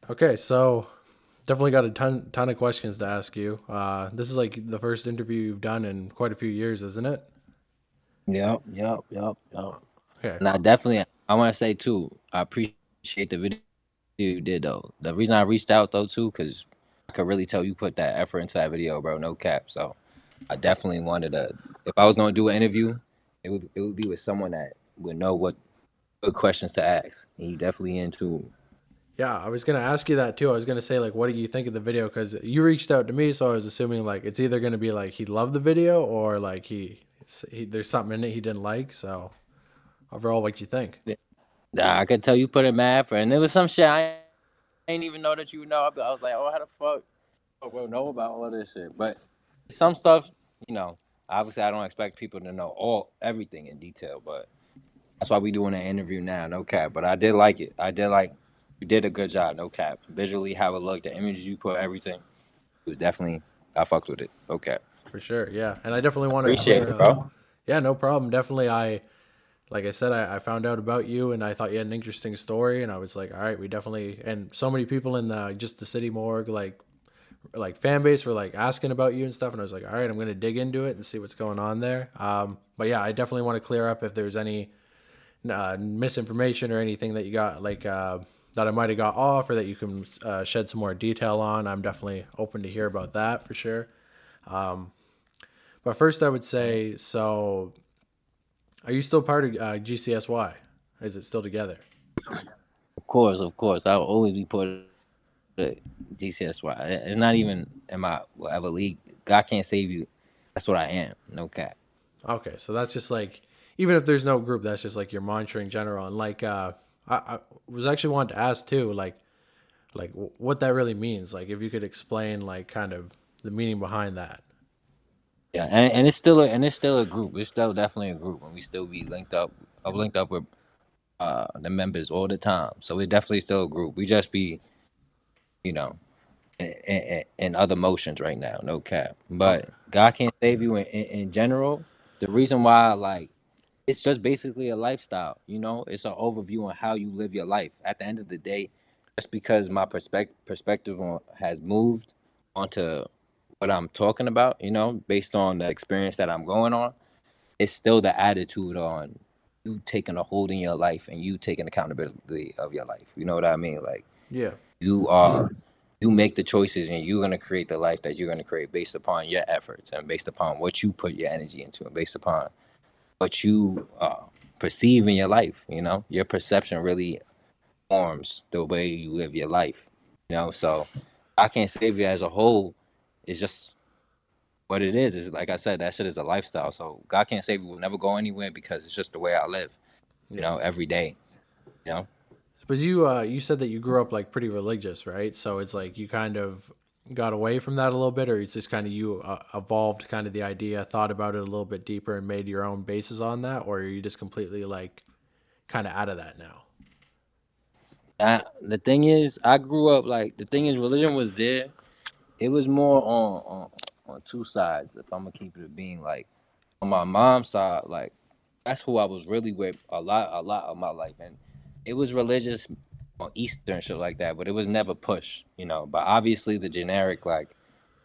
Okay, so definitely got a ton of questions to ask you. This is like the first interview you've done in quite a few years, isn't it? Yep. Okay, And I want to say too, I appreciate the video you did though. The reason I reached out though too, because I could really tell you put that effort into that video, bro. No cap. So I definitely wanted to. If I was gonna do an interview, it would be with someone that would know what good questions to ask. And you definitely into. yeah, I was gonna ask you that too. I was gonna say like, what do you think of the video? Because you reached out to me, so I was assuming like it's either gonna be like he loved the video or like there's something in it he didn't like. So overall, what you think? Nah, I could tell you put a map, and there was some shit I ain't even know that you know. I was like, oh, how the fuck will know about all this shit? But some stuff, you know, obviously I don't expect people to know everything in detail, but that's why we doing an interview now, no cap. But I did like it. I did like you did a good job, no cap. Visually, how it looked, the images you put, everything. It was definitely I fucked with it. Okay, For sure, yeah, and I definitely want to appreciate clear it, up. bro. Yeah, no problem. Definitely, like I said, I found out about you and I thought you had an interesting story, and I was like, all right, we definitely, and so many people in the just the city morgue like fan base were like asking about you and stuff, and I was like, all right, I'm gonna dig into it and see what's going on there. But yeah, I definitely want to clear up if there's any misinformation or anything that you got that I might have got off or that you can shed some more detail on. I'm definitely open to hear about that for sure. Um, but first, I would say, so are you still part of GCSY? Is it still together? Of course. I will always be part of GCSY. It's not even in my whatever league. God can't save you. That's what I am. No cap. Okay, so that's just like even if there's no group, that's just like your monitoring general. And like I was actually wanting to ask too, like what that really means. Like if you could explain like kind of the meaning behind that. Yeah, and it's still a group. It's still definitely a group, and we still be linked up. I'm linked up with the members all the time. So it's definitely still a group. We just be you know in other motions right now. No cap. But Okay. God can't save you in general. The reason why like it's just basically a lifestyle. It's an overview on how you live your life. At the end of the day, just because my perspective has moved onto what I'm talking about, based on the experience that I'm going on, it's still the attitude on you taking a hold in your life and you taking accountability of your life. You know what I mean? Like Yeah. you are you make the choices and you're gonna create the life that you're gonna create based upon your efforts and based upon what you put your energy into and based upon what you perceive in your life. Your perception really forms the way you live your life. So I can't save you as a whole. It's just what it is. Is like I said, that shit is a lifestyle. So God can't save you will never go anywhere because it's just the way I live. Yeah. Every day. You know. But you said that you grew up like pretty religious, right? So it's like you kind of got away from that a little bit, or it's just kind of you evolved kind of the idea, thought about it a little bit deeper, and made your own basis on that, or are you just completely like kind of out of that now? The thing is, I grew up like the thing is, religion was there. It was more on two sides. If I'm gonna keep it being like on my mom's side, like that's who I was really with a lot of my life, and it was religious on Easter and shit like that. But it was never pushed. But obviously the generic like,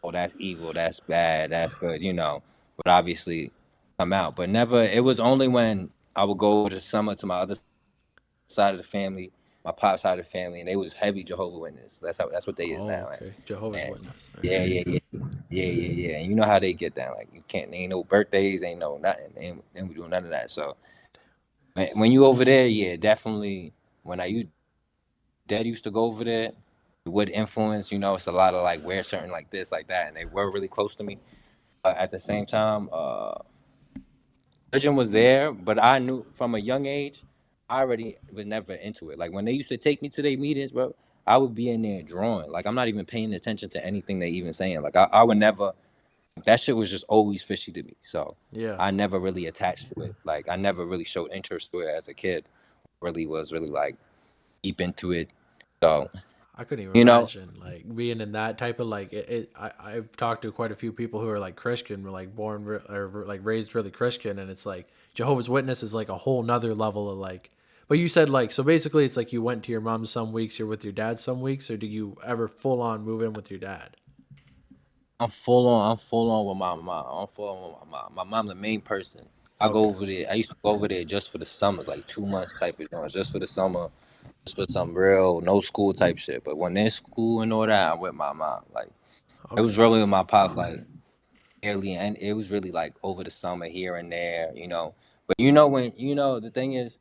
oh that's evil, that's bad, that's good, But obviously come out. But never. It was only when I would go over the summer to my other side of the family, my pop side of the family, and they was heavy Jehovah Witness. That's what they is now. And Oh, okay. Jehovah's Witness. yeah, Okay. yeah. And you know how they get down. Like you can't. Ain't no birthdays. Ain't no nothing. Ain't we doing none of that. So when you over there, yeah, definitely. When I used dad used to go over there, it would influence. It's a lot of like wear certain like this, like that, and they were really close to me. At the same time, religion was there, but I knew from a young age, I already was never into it. Like when they used to take me to their meetings, bro, I would be in there drawing. Like I'm not even paying attention to anything they even saying. Like I would never. That shit was just always fishy to me. So Yeah. I never really attached to it. Like I never really showed interest to it as a kid. Really was really like deep into it. So I couldn't even you know, imagine like being in that type of like I've talked to quite a few people who are like Christian, were like or like raised really Christian, and it's like Jehovah's Witness is like a whole nother level of like But you said like so basically it's like you went to your mom's some weeks, you're with your dad some weeks, or do you ever full on move in with your dad? I'm full on. I'm full on with my mom. I'm full on with my mom. My mom, the main person. I go Okay. over there. I used to go over there just for the summer, like 2 months type of joint, just for the summer, just for some real no school type shit. But when there's school and all that, I'm with my mom. Like it was Okay. really with my pops, like early, and it was really like over the summer here and there, you know. But when the thing is,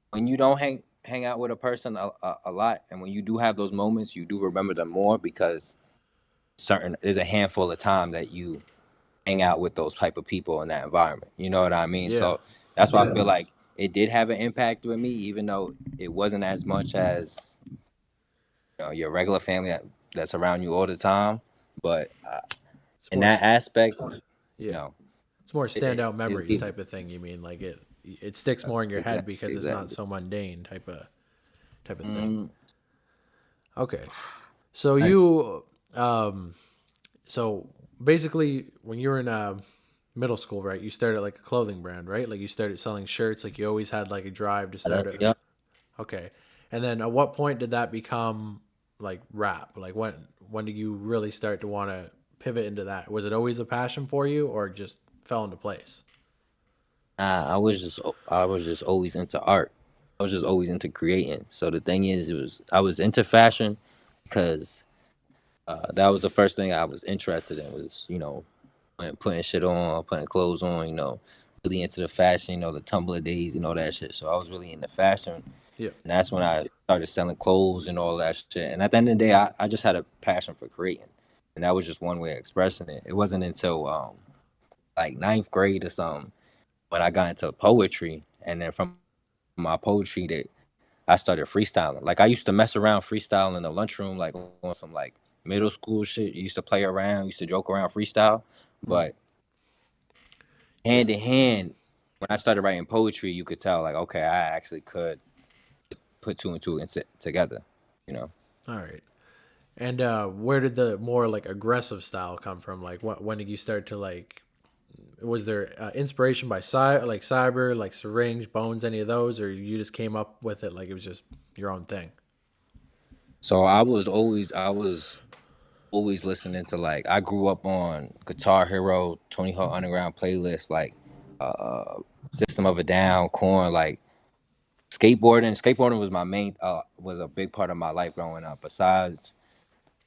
when you don't hang out with a person a lot, and when you do have those moments, you do remember them more because there's a handful of time that you hang out with those type of people in that environment. You know what I mean? Yeah. So that's why I feel like it did have an impact with me, even though it wasn't as much as your regular family that's around you all the time. But It's in more that aspect, you yeah. know, It's more it, standout it, memories it type of thing, you mean like it sticks more in your head exactly, because it's not exactly. so mundane type of thing. Mm, Okay. So I, you so basically when you were in middle school, right? You started like a clothing brand, right? Like you started selling shirts, like you always had like a drive to start a yeah. okay. And then at what point did that become like rap? Like when did you really start to want to pivot into that? Was it always a passion for you or just fell into place? I was just always into art. I was just always into creating. So the thing is, I was into fashion because that was the first thing I was interested in was putting shit on, putting clothes on. Really into the fashion. The Tumblr days and all that shit. So I was really into fashion, Yeah. and that's when I started selling clothes and all that shit. And at the end of the day, I just had a passion for creating, and that was just one way of expressing it. It wasn't until like ninth grade or something when I got into poetry, and then from my poetry that I started freestyling. Like I used to mess around freestyle in the lunchroom, like on some like middle school shit. You used to play around, used to joke around freestyle. Mm. But Yeah. hand in hand, when I started writing poetry, you could tell like, okay, I actually could put two and two together. You know. All right. And where did the more like aggressive style come from? Like what when did you start to like was there inspiration by like Cyber, like Syringe, Bones, any of those, or you just came up with it like it was just your own thing? So I was always listening to like I grew up on Guitar Hero, Tony Hawk Underground playlist, like uh System of a Down, Corn, like skateboarding was my main was a big part of my life growing up. Besides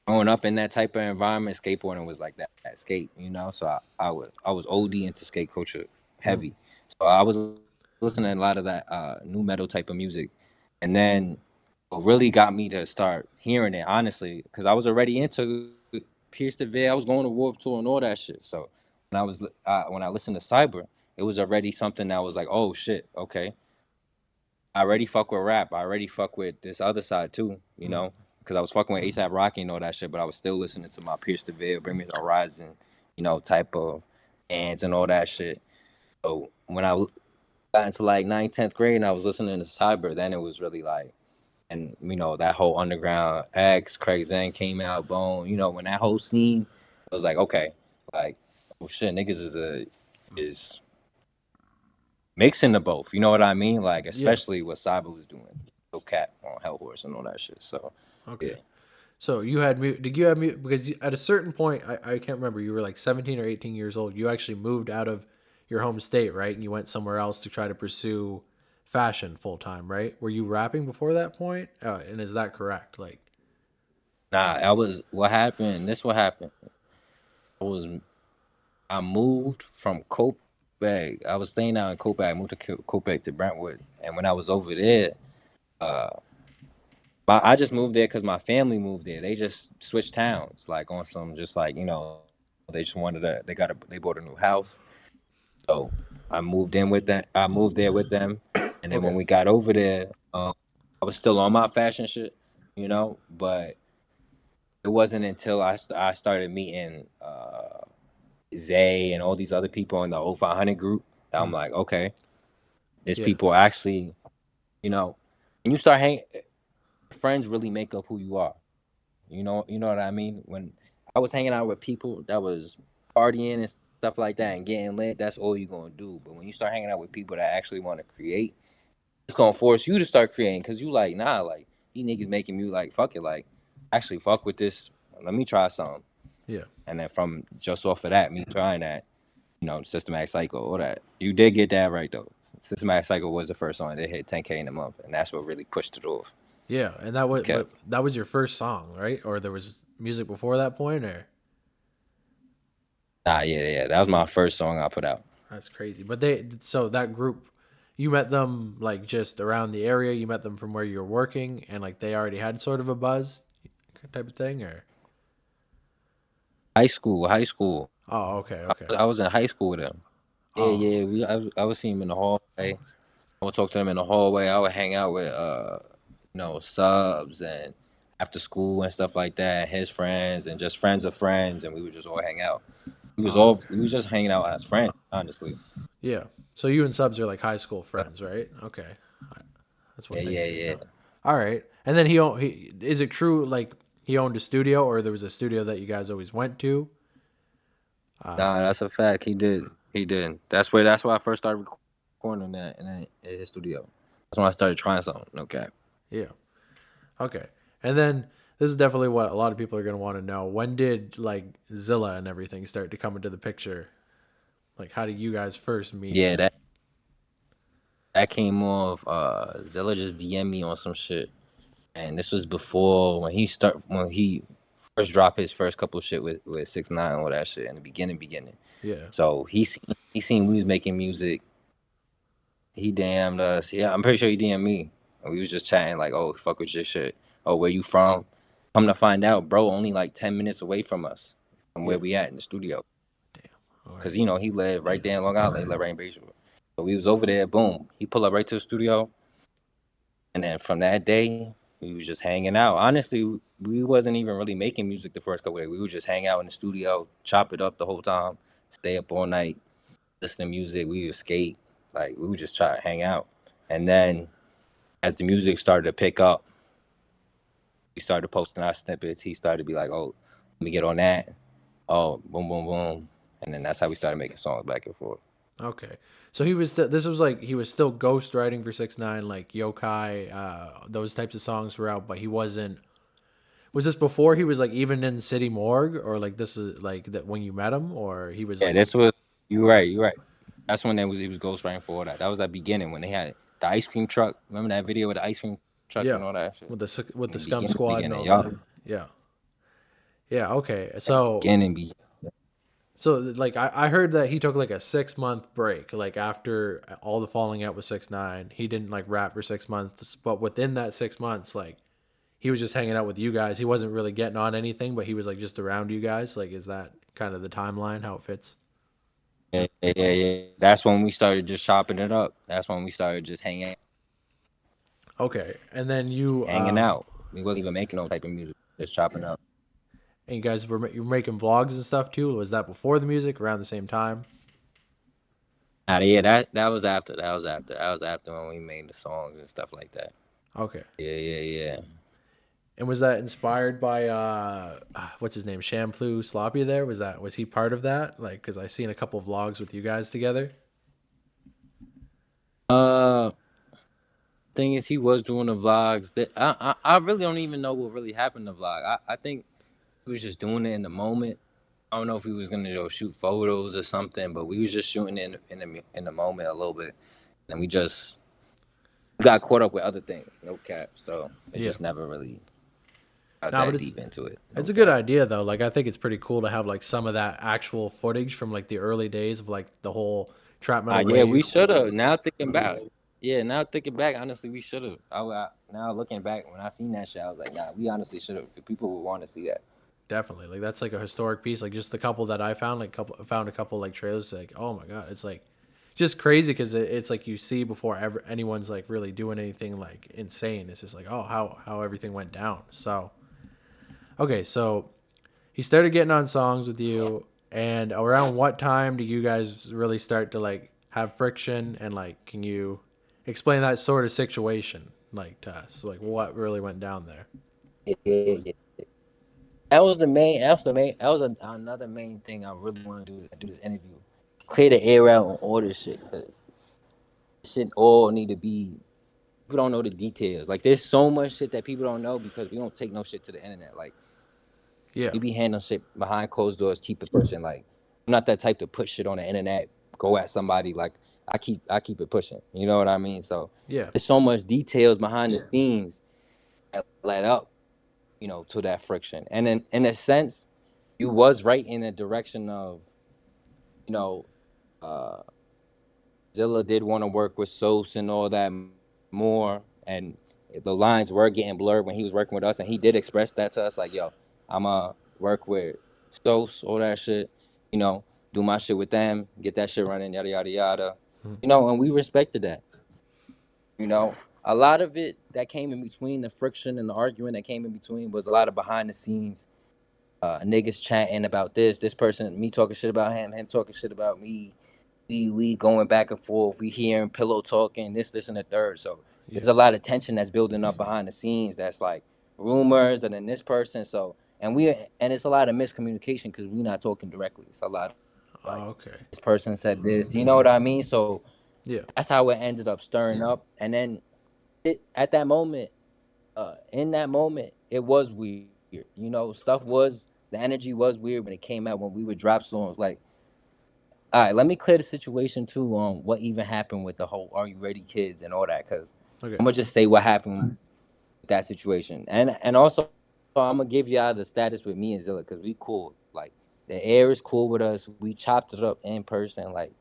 growing up in that type of environment, skateboarding was like that skate. So I was OD into skate culture Mm. heavy. So I was listening to a lot of that new metal type of music. And then what really got me to start hearing it, honestly, because I was already into Pierce the Veil, I was going to Warp Tour and all that shit. So when I listened to Cyber, it was already something that was like, oh shit, okay, I already fuck with rap. I already fuck with this other side too, Mm. because I was fucking with ASAP Rocky and all that shit, but I was still listening to my Pierce the Veil, Bring Me the Horizon, type of bands and all that shit. So when I got into like ninth, 10th grade and I was listening to Cyber, then it was really like, and that whole underground X, Craig Zen came out, Bone, when that whole scene, it was like, okay, like, oh shit, niggas is mixing the both. You know what I mean? Like, Yeah. especially what Cyber was doing. No Cat on Hell Horse and all that shit. So, Okay. yeah. So you had did you have because at a certain point I can't remember you were like 17 or 18 years old you actually moved out of your home state, right? And you went somewhere else to try to pursue fashion full time, right? Were you rapping before that point? And is that correct? Like Nah, what happened. This what happened. I was, I moved from Copac. I was staying out in Copac. I moved to Copac to Brentwood. And when I was over there, uh, I just moved there because my family moved there. They just switched towns, like on some, just like, they just wanted they bought a new house. So I moved in with them. I moved there with them, and then when okay. we got over there, I was still on my fashion shit, but it wasn't until I started meeting Zay and all these other people in the 0500 group that I'm Mm. like, okay, there's Yeah. people actually, and you start hanging. Friends really make up who you are. You know what I mean? When I was hanging out with people that was partying and stuff like that and getting lit, that's all you're gonna do. But when you start hanging out with people that actually want to create, it's gonna force you to start creating because you like, nah, like these niggas making me like, fuck it, like actually fuck with this. Let me try something. Yeah. And then from just off of that, me trying that, Systematic Psycho, all that. You did get that right though. Systematic Psycho was the first song that hit 10K in a month, and that's what really pushed it off. Yeah, and that was Okay. but that was your first song, right? Or there was music before that point, or Nah, yeah. That was my first song I put out. that's crazy. But they so that group, you met them like just around the area. You met them from where you were working, and like they already had sort of a buzz type of thing, or High school, high school. oh, okay, okay, I was in high school with them. oh, Yeah. I would see him in the hallway. I would talk to them in the hallway. I would hang out with subs and after school and stuff like that. His friends and just friends of friends, and we would just all hang out. oh, okay, We was just hanging out as friends, honestly. yeah. So you and Subs are like high school friends, right? Okay, that's one thing I didn't Yeah. know. All right, and then he is it true like he owned a studio, or there was a studio that you guys always went to? Nah, that's a fact. He did. He did. That's why I first started recording that in his studio. That's when I started trying something. Okay. Yeah. Okay. And then this is definitely what a lot of people are going to want to know. When did like Zilla and everything start to come into the picture? Like, how did you guys first meet? Yeah, that came off. Zilla just DM me on some shit, and this was before when he first dropped his first couple of shit with 6ix9ine and all that shit in the beginning. Yeah. So he seen we was making music. He DM'd us. Yeah, I'm pretty sure he DM'd me. And we was just chatting like, oh, fuck with your shit. Oh, where you from? Come to find out, bro, only like 10 minutes away from us, from where Yeah. we at in the studio. Damn. All Cause right. he lived right there in Long Island. He lived right in Bayshore. So we was over there. Boom. He pulled up right to the studio, and then from that day, we was just hanging out. Honestly, we wasn't even really making music the first couple of days. We would just hang out in the studio, chop it up the whole time, stay up all night, listen to music. We would skate. Like we would just try to hang out, and then as the music started to pick up, we started posting our snippets. He started to be like, "Oh, let me get on that." Oh, boom, boom, boom, and then that's how we started making songs back and forth. Okay. So he was this was like he was still ghost writing for 6ix9ine, like Yokai, those types of songs were out, but he wasn't. Was this before he was like even in City Morgue, or like this is like that when you met him, or he was Yeah, like this was you right, you right. That's when he was ghostwriting for all that. That was that beginning when they had the ice cream truck. Remember that video with the ice cream truck yeah and all that shit? with In the the Scum Squad and beginning, all y'all. that. Yeah. Yeah. Okay. In the So beginning, So like I heard that he took like a 6 month break, like after all the falling out with 6ix9ine. He didn't like rap for 6 months, but within that 6 months, like he was just hanging out with you guys. He wasn't really getting on anything, but he was like just around you guys. Like, is that kind of the timeline how it fits? yeah. That's when we started just chopping it up. That's when we started just Okay, and then you hanging out. We wasn't even making no type of music, just chopping up. and you guys you were making vlogs and stuff too. Was that before the music, around the same time? Yeah, that was after. That was after when we made the songs and stuff like that. Okay, Yeah. and was that inspired by what's his name, Shampoo Sloppy? There was he part of that? Like, because I seen a couple vlogs with you guys together. Uh, thing is, he was doing the vlogs. That I really don't even know what really happened in the vlog. I think he was just doing it in the moment. I don't know if he was gonna go shoot photos or something, but we was just shooting in the moment a little bit, and we just got caught up with other things. No cap. So it Yeah. just never really got No, but that it's deep into it. No it's a good cap. idea though. Like I think it's pretty cool to have like some of that actual footage from like the early days of like the whole trap metal Yeah, we rave. should have. Now thinking back, honestly, we should have. Now looking back, when I seen that shit, I was like, nah, we honestly should have. People would want to see that. Definitely. Like that's like a historic piece. Like just the couple that I found, like couple found a couple like trailers. Like oh my god, it's like just crazy because it's like you see before ever anyone's like really doing anything like insane. It's just like oh how everything went down. So okay, so he started getting on songs with you, and around what time do you guys really start to like have friction? And like, can you explain that sort of situation like to us? Like, what really went down there? Yeah. That was the main. That was the main. That was another main thing I really want to do this interview. Create an air out on all this shit because shit all need to be people don't know the details. Like, there's so much shit that people don't know because we don't take no shit to the internet. Like, Yeah. we be handling shit behind closed doors, keep it pushing. Like, I'm not that type to put shit on the internet, go at somebody. Like, I keep it pushing. You know what I mean? So Yeah. there's so much details behind the scenes that led up, to that friction. And in a sense, you was right in the direction of, you know, uh Zilla did want to work with Sos and all that more, and the lines were getting blurred when he was working with us, and he did express that to us, like, "Yo, I'ma work with Sos, all that shit, you know, do my shit with them, get that shit running, yada yada yada," Mhm. and we respected that. You know, a lot of it that came in between the friction and the arguing that came in between was a lot of behind the scenes niggas chatting about this person, me talking shit about him talking shit about me. We going back and forth. We hearing pillow talking, this, and the third. So Yeah. there's a lot of tension that's building up behind the scenes. That's like rumors, and then this person. So and it's a lot of miscommunication because we're not talking directly. It's a lot of like, Oh, okay. this person said this. You know what I mean? So Yeah. that's how it ended up stirring up. And then at that moment, in that moment, it was weird. Stuff was the energy was weird when it came out when we would drop songs. Like, all right, let me clear the situation too on what even happened with the whole "Are You Ready" kids and all that, because Okay. I'm gonna just say what happened with that situation, and also I'm gonna give y'all the status with me and Zilla because we cool. Like, the air is cool with us. We chopped it up in person. Like,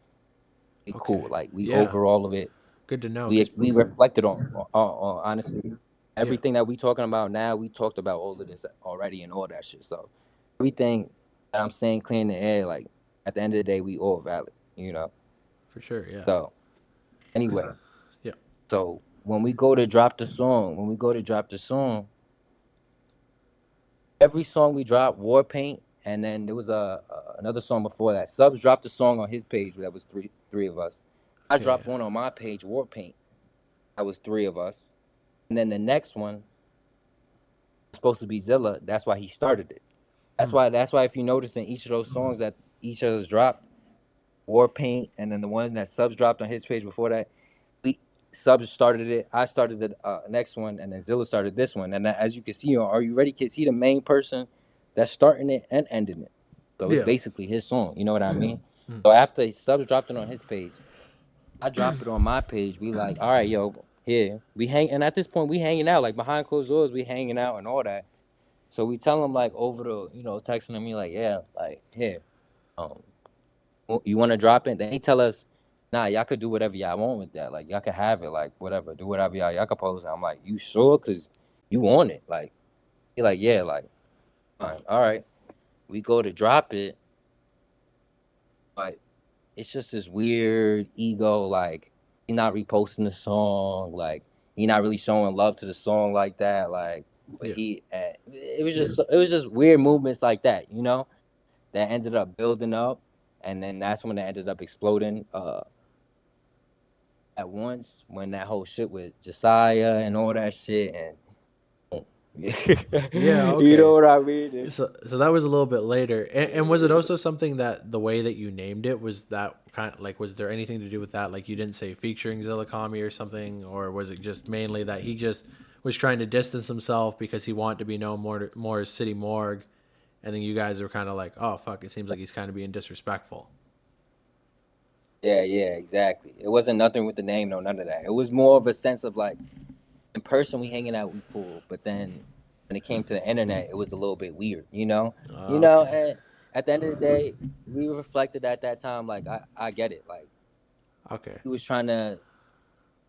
we Okay. cool. Like, we Yeah. over all of it. Good to know. we Cause we reflected on honestly yeah. everything that we talking about now. We talked about all of this already and all that shit. So everything that I'm saying, clear in the air. Like, at the end of the day, we all valid. For sure. Yeah. So Cause anyway, yeah. so when we go to drop the song, every song we drop, War Paint, and then there was another song before that. Subs dropped a song on his page that was three of us. I Okay. dropped Yeah. one on my page, War Paint. That was three of us. And then the next one supposed to be Zilla. That's why he started it. That's Hmm. why. That's why if you notice in each of those songs that each of us dropped, War Paint, and then the one that Subs dropped on his page before that, we Subs started it. I started the next one, and then Zilla started this one. And as you can see on Are You Ready, Kids? He the main person that's starting it and ending it. So it's Yeah. basically his song. You know what I mean? Hmm. So after Subs dropped it on his page, I drop it on my page. We like, all right, yo, here we hang, and at this point we hanging out like behind closed doors. We hanging out and all that. So we tell him like over the, texting me like, yeah, like, here, um, you want to drop it? Then he tell us, nah, y'all could do whatever y'all want with that. Like, y'all could have it, like, whatever, do whatever y'all could post it. I'm like, you sure? Cause you want it? Like, he like, yeah, like, fine, all right. We go to drop it, but it's just this weird ego, like, he not reposting the song, like, he not really showing love to the song like that, like, but Yeah. it was just weird movements like that, that ended up building up, and then that's when it ended up exploding at once when that whole shit with Josiah and all that shit, and Yeah. you know Okay. what I mean? So that was a little bit later, and was it Yeah. also something that the way that you named it was that kind of like was there anything to do with that? Like you didn't say featuring Zillakami or something, or was it just mainly that he just was trying to distance himself because he wanted to be known more as City Morgue, and then you guys were kind of like, oh fuck, it seems like he's kind of being disrespectful. Yeah, yeah, exactly. It wasn't nothing with the name, no, none of that. It was more of a sense of like, in person we hanging out, we cool, but then when it came to the internet, it was a little bit weird, Okay. And at the end of the day, we reflected at that time, like, I get it, like, Okay. he was trying to,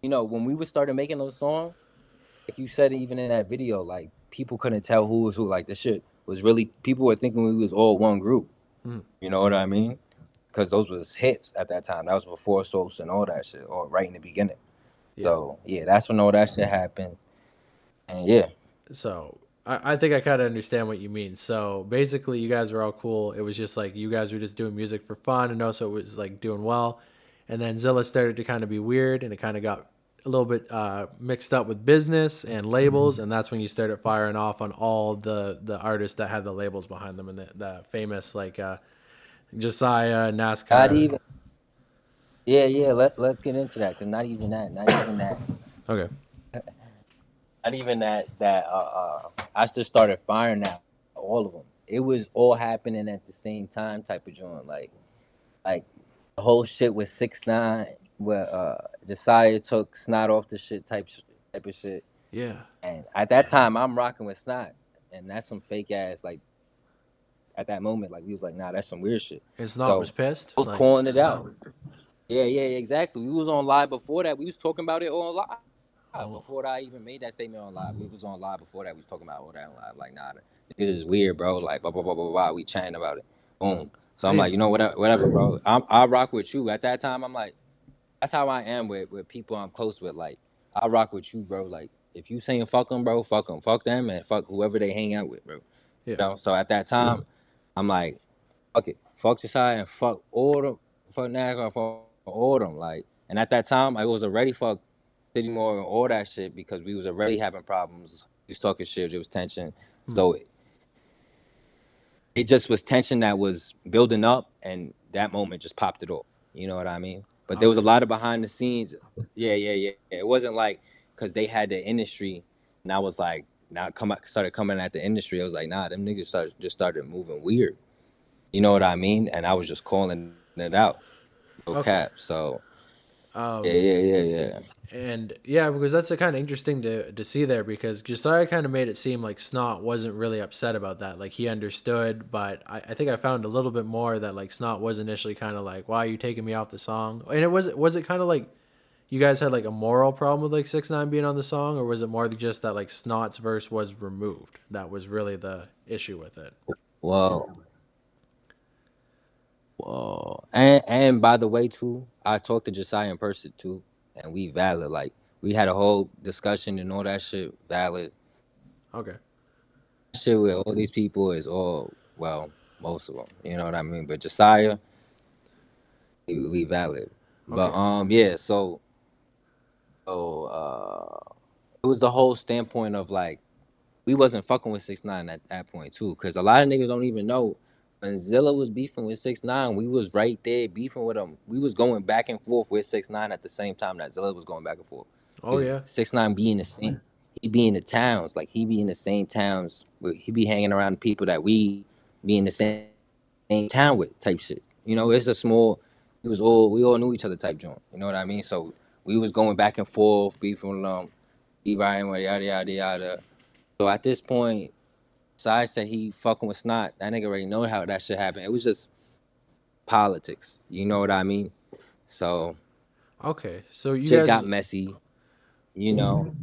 when we would started making those songs, like you said, even in that video, like, people couldn't tell who was who. Like, the shit was really, people were thinking we was all one group. Hmm. You know what I mean? Because those was hits at that time. That was before Source and all that shit, or right in the beginning. Yeah. So yeah, that's when all that shit happened. And yeah, So I think I kind of understand what you mean. So basically, you guys were all cool. It was just like you guys were just doing music for fun, and also it was like doing well. And then Zilla started to kind of be weird, and it kind of got a little bit mixed up with business and labels, and that's when you started firing off on all the artists that had the labels behind them, and the famous like Josiah, not NASCAR. even. Yeah, yeah. Let's get into that, because not even that. Not even that. Okay. Not even that I just started firing at all of them. It was all happening at the same time type of joint. Like the whole shit with 6ix9ine where Josiah took Snot off the shit type of shit. Yeah. And at that time I'm rocking with Snot. And that's some fake ass like at that moment, like we was like, nah, that's some weird shit. His Snot was So pissed. I was Like, calling it out. Yeah, exactly. We was on live before that. We was talking about it on live. oh, Before I even made that statement on live, we was on live before that. We was talking about all that on live. Like, nah, this is weird, bro. Like, blah blah blah blah blah. We chatting about it. Boom. So I I'm like, didn't. you know, whatever, bro. I rock with you. At that time, I'm like, that's how I am with people I'm close with. Like, I rock with you, bro. Like, if you saying fuck them, bro, fuck them, and fuck whoever they hang out with, bro. Yeah. So at that time, I'm like, fuck it, fuck Josiah and fuck all them, fuck NASCAR, fuck all them. Like, and at that time, I was already fuck City Morgan and all that shit because we was already having problems. We was talking shit. There was tension. Hmm. So it just was tension that was building up, and that moment just popped it off. You know what I mean? But there was a Okay. lot of behind the scenes. Yeah. It wasn't like because they had the industry, and I was like, started coming at the industry. I was like, nah, them niggas started moving weird. You know what I mean? And I was just calling it out. No Okay. cap. So Um, yeah. and yeah, because that's kind of interesting to see there because Josiah kind of made it seem like Snot wasn't really upset about that. Like he understood, but I think I found a little bit more that like Snot was initially kind of like, "Why are you taking me off the song?" And it kind of like you guys had like a moral problem with like 6ix9ine being on the song, or was it more just that like Snot's verse was removed? That was really the issue with it. Well, well, and by the way too, I talked to Josiah in person too, and we valid. Like we had a whole discussion and all that shit valid. Okay. Shit with all these people is all well, most of them. You know what I mean? But Josiah, we valid. But Okay. yeah. So it was the whole standpoint of like we wasn't fucking with 6ix9ine at that point too, because a lot of niggas don't even know when Zilla was beefing with 6ix9ine, we was right there beefing with him. We was going back and forth with 6ix9ine at the same time that Zilla was going back and forth. Oh Because yeah. 6ix9ine be in the same, he be in the towns, like he be in the same towns. He be hanging around the people that we be in the same town with, type shit. You know, it's a small. We all knew each other type joint. You know what I mean? So we was going back and forth, beefing with them, he riding with yada yada yada. So at this point, Sai said he fucking with Snot. That nigga already know how that shit happened. It was just politics. You know what I mean? So Okay. So you shit guys. got messy. You know,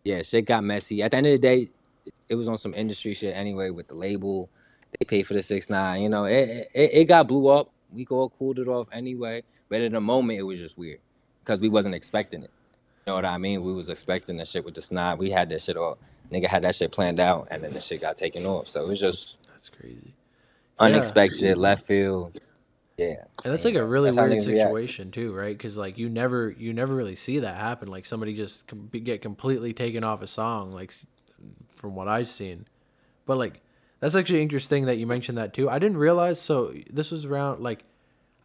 yeah, shit got messy. At the end of the day, it was on some industry shit anyway with the label. They paid for the 6ix9ine. You know, it got blew up. We all cooled it off anyway. But in the moment, it was just weird because we wasn't expecting it. You know what I mean? We was expecting the shit with the Snot. We had that shit all. Nigga had that shit planned out, and then the shit got taken off. So it was just That's crazy. Yeah. unexpected, left field. Yeah, And that's and, like a really that's how weird niggas react. situation too, right? Because like you never really see that happen. Like somebody just get completely taken off a song, like from what I've seen. But like that's actually interesting that you mentioned that too. I didn't realize. So this was around like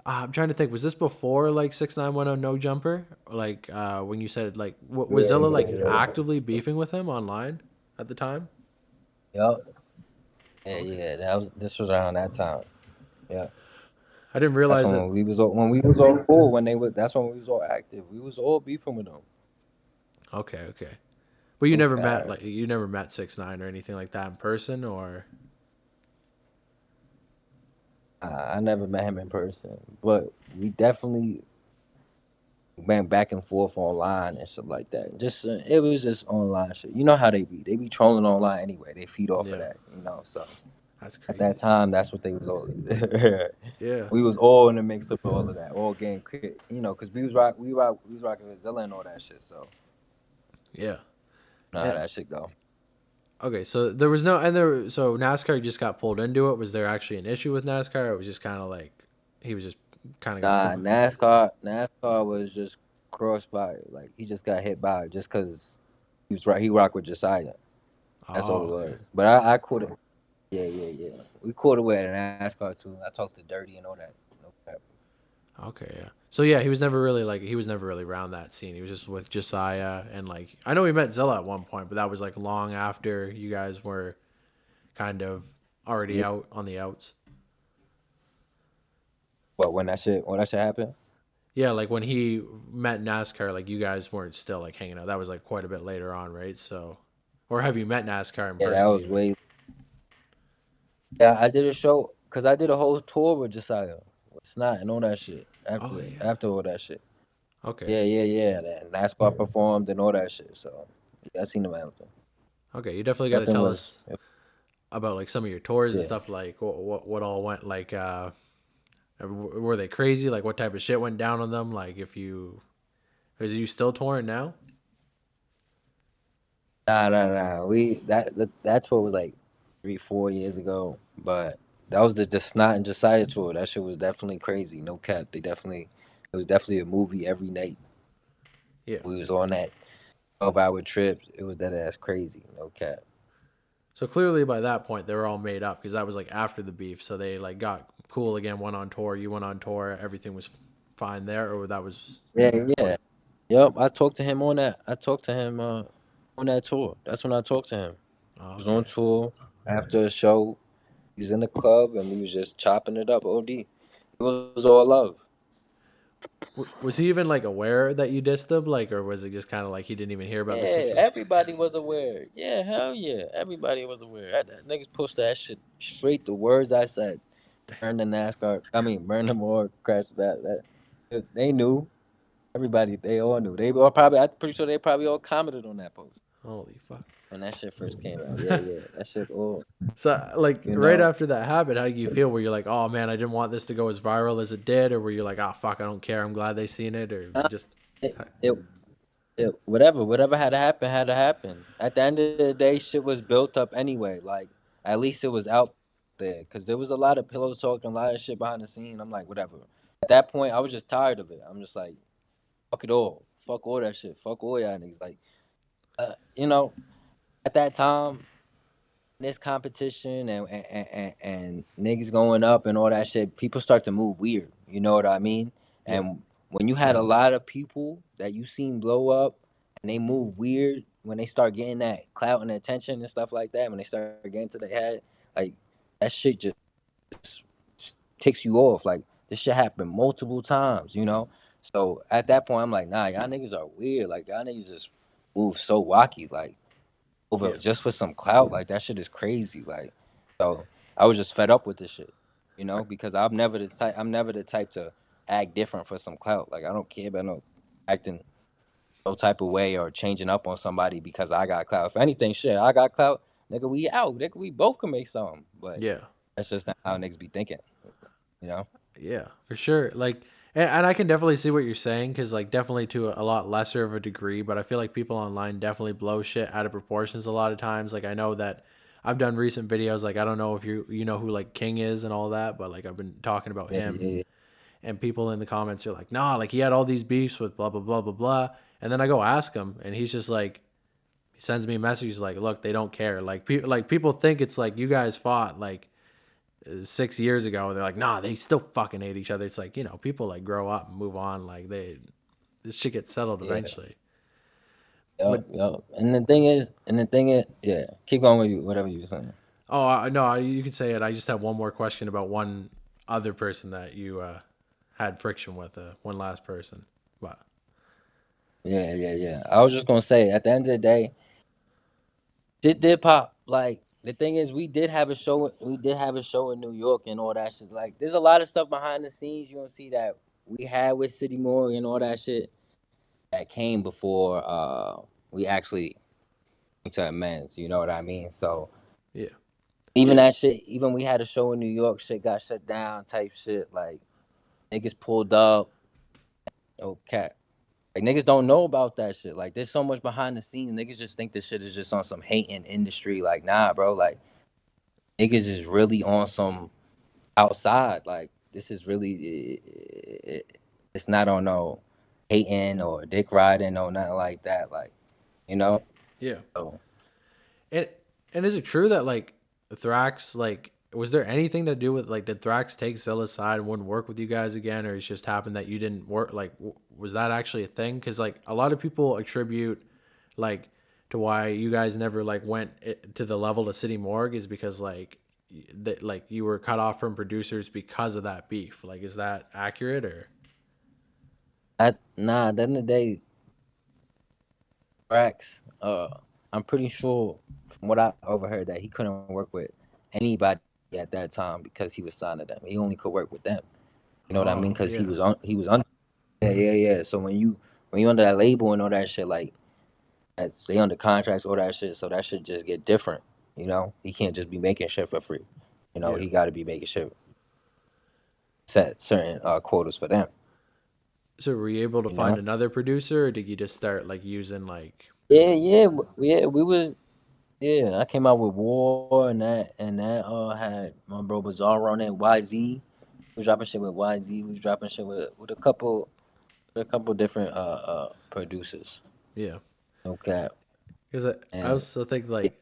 I'm trying to think. Was this before like 6ix9ine on No Jumper? Like when you said like was Zilla like Yeah. actively beefing with him online at the time? Yep. Okay, Yeah. This was around that time. Yeah. I didn't That's realize that. when we was all cool. That's when we was all active. We was all beefing with them. Okay. But Okay. you never met 6ix9ine or anything like that in person, or I never met him in person, but we definitely went back and forth online and stuff like that. Just it was just online shit. You know how they be? They be trolling online anyway. They feed off of yeah, that. So that's at that crazy. time, that's what they was all. Yeah. We was all in the mix of all of that, all getting, because we was rocking with Zilla and all that shit. So Yeah. you know how And, that shit go. okay, so there was no and there so NASCAR just got pulled into it. Was there actually an issue with NASCAR? Or it was just kind of like he was just kind of got Nah, pulled. NASCAR was just crossfire. Like he just got hit by it just because he was right. He rocked with Josiah. That's all it Oh, okay. was. But I caught it. Yeah. We caught it with NASCAR too. I talked to Dirty and all that. No cap. Okay, yeah. So yeah, he was never really like he was never really around that scene. He was just with Josiah and like I know we met Zilla at one point, but that was like long after you guys were kind of already Yeah. out on the outs. But when that shit happened, Yeah, like when he met NASCAR, like you guys weren't still like hanging out. That was like quite a bit later on, right? So, or have you met NASCAR in yeah, that person was even? way. Yeah, I did a show because I did a whole tour with Josiah, with Snot and all that shit. Oh After yeah. after all that shit. Okay. Yeah, yeah, yeah. And NASCAR performed and all that shit. So yeah, I seen him Hamilton. Okay, you definitely got to Nothing tell was. us about like some of your tours and Yeah. stuff. Like what all went like. Were they crazy? Like what type of shit went down on them? Like if you is you still touring now? Nah, nah, nah. That tour was like 3, 4 years ago, but that was the Snot and Josiah tour. That shit was definitely crazy. No cap. It was definitely a movie every night. Yeah. We was on that 12-hour trip. It was that ass crazy. No cap. So clearly by that point they were all made up because that was like after the beef. So they like got cool again, went on tour, you went on tour, everything was fine there, or that was Yeah, yeah. Yep. I talked to him on that. I talked to him on that tour. That's when I talked to him. oh, He was on okay. tour after a show. He was in the club and we was just chopping it up. OD. It was all love. Was he even like aware that you dissed him, like, or was it just kind of like he didn't even hear about the Yeah, situation? everybody was aware. Yeah, hell yeah. Everybody was aware. That niggas posted that shit straight. The words I said. Burn the NASCAR. I mean, burn them or crash that. They knew. Everybody, they all knew. They all probably. I'm pretty sure they probably all commented on that post Holy fuck. when that shit first came out. Yeah, yeah. That shit all. So, like, You right know. after that happened, how did you feel? Were you like, oh man, I didn't want this to go as viral as it did? Or were you like, oh fuck, I don't care, I'm glad they seen it? Or Nah, just, It, it, whatever had to happen. At the end of the day, shit was built up anyway. Like at least it was out there because there was a lot of pillow talk and a lot of shit behind the scene. I'm like, whatever. At that point, I was just tired of it. I'm just like, fuck it all. Fuck all that shit. Fuck all y'all niggas. Like, you know, at that time, this competition and niggas going up and all that shit, people start to move weird. You know what I mean? yeah, And when you had a lot of people that you seen blow up and they move weird, when they start getting that clout and attention and stuff like that, when they start getting to their head, like that shit just ticks you off. Like this shit happened multiple times, you know? So at that point, I'm like, nah, y'all niggas are weird. Like y'all niggas just move so wacky. Like over yeah, just for some clout. Like that shit is crazy. Like so I was just fed up with this shit, you I, know, because I'm never the type to act different for some clout. Like I don't care about no acting no type of way or changing up on somebody because I got clout. If anything, shit, I got clout, nigga, we out. Nigga, we both can make something. But yeah, that's just not how niggas be thinking, you know? yeah, for sure. Like, and I can definitely see what you're saying because, like, definitely to a lot lesser of a degree, but I feel like people online definitely blow shit out of proportions a lot of times. Like, I know that I've done recent videos. Like, I don't know if you know who like King is and all that, but like I've been talking about Yeah, him yeah, and people in the comments are like, nah, like he had all these beefs with blah blah blah blah blah. And then I go ask him, and he's just like, he sends me a message like, look, they don't care. Like people think it's like you guys fought like 6 years ago. They're like, nah, they still fucking hate each other. It's like people like grow up and move on. Like this shit gets settled yeah. eventually. Yup, But yup. And the thing is, yeah. Keep going with you, whatever you were saying. oh no, you can say it. I just have one more question about one other person that you had friction with. One last person. But Yeah, yeah, yeah. I was just gonna say, at the end of the day, shit did pop. Like the thing is, we did have a show. We did have a show in New York and all that shit. Like, there's a lot of stuff behind the scenes you don't see that we had with City Morgue and all that shit that came before we actually came to amends. You know what I mean? So yeah, even yeah, that shit, even we had a show in New York, shit got shut down, type shit. Like niggas pulled up. No cap. Like niggas don't know about that shit. Like there's so much behind the scenes. Niggas just think this shit is just on some hating industry. Like nah, bro. Like niggas is really on some outside. Like this is really it's not on no hating or dick riding or nothing like that. Like you know. yeah. So And and is it true that like Thrax like was there anything to do with like did Thrax take Zilla's side and wouldn't work with you guys again, or it just happened that you didn't work? Like, was that actually a thing? Because like a lot of people attribute like to why you guys never like went to the level of City Morgue is because that like you were cut off from producers because of that beef. Like, is that accurate or? Nah, at the end of the day, Brax, I'm pretty sure from what I overheard that he couldn't work with anybody at that time because he was signed to them. He only could work with them. You know what I mean? Oh Because yeah, he was under. Yeah, yeah, yeah. So when you under that label and all that shit, like that's they under contracts, all that shit. So that should just get different. You know, he can't just be making shit for free. You know, yeah. he got to be making shit set certain quotas for them. So were you able to You find know. another producer, or did you just start like using like? Yeah, yeah, yeah. We was yeah. I came out with War and that had my bro Bizarre on it. YZ we was dropping shit with YZ. We was dropping shit with a couple different producers. Yeah, No cap. because I And also think like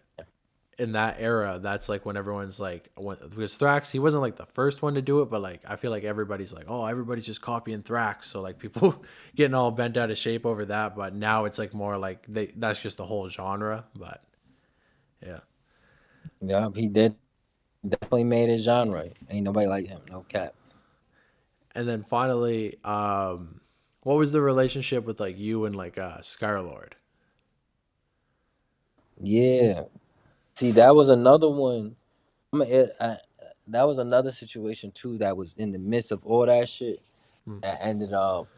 in that era, that's like when everyone's like, because Thrax, he wasn't like the first one to do it, but like I feel like everybody's like, oh, everybody's just copying Thrax, so like people getting all bent out of shape over that. But now it's like more like that's just the whole genre. But yeah, yeah, he did definitely made his genre. Ain't nobody like him. No cap. and then finally, what was the relationship with like you and like Scarlxrd? Yeah. See, that was another one. I mean, that was another situation too. That was in the midst of all that shit. Hmm. That ended up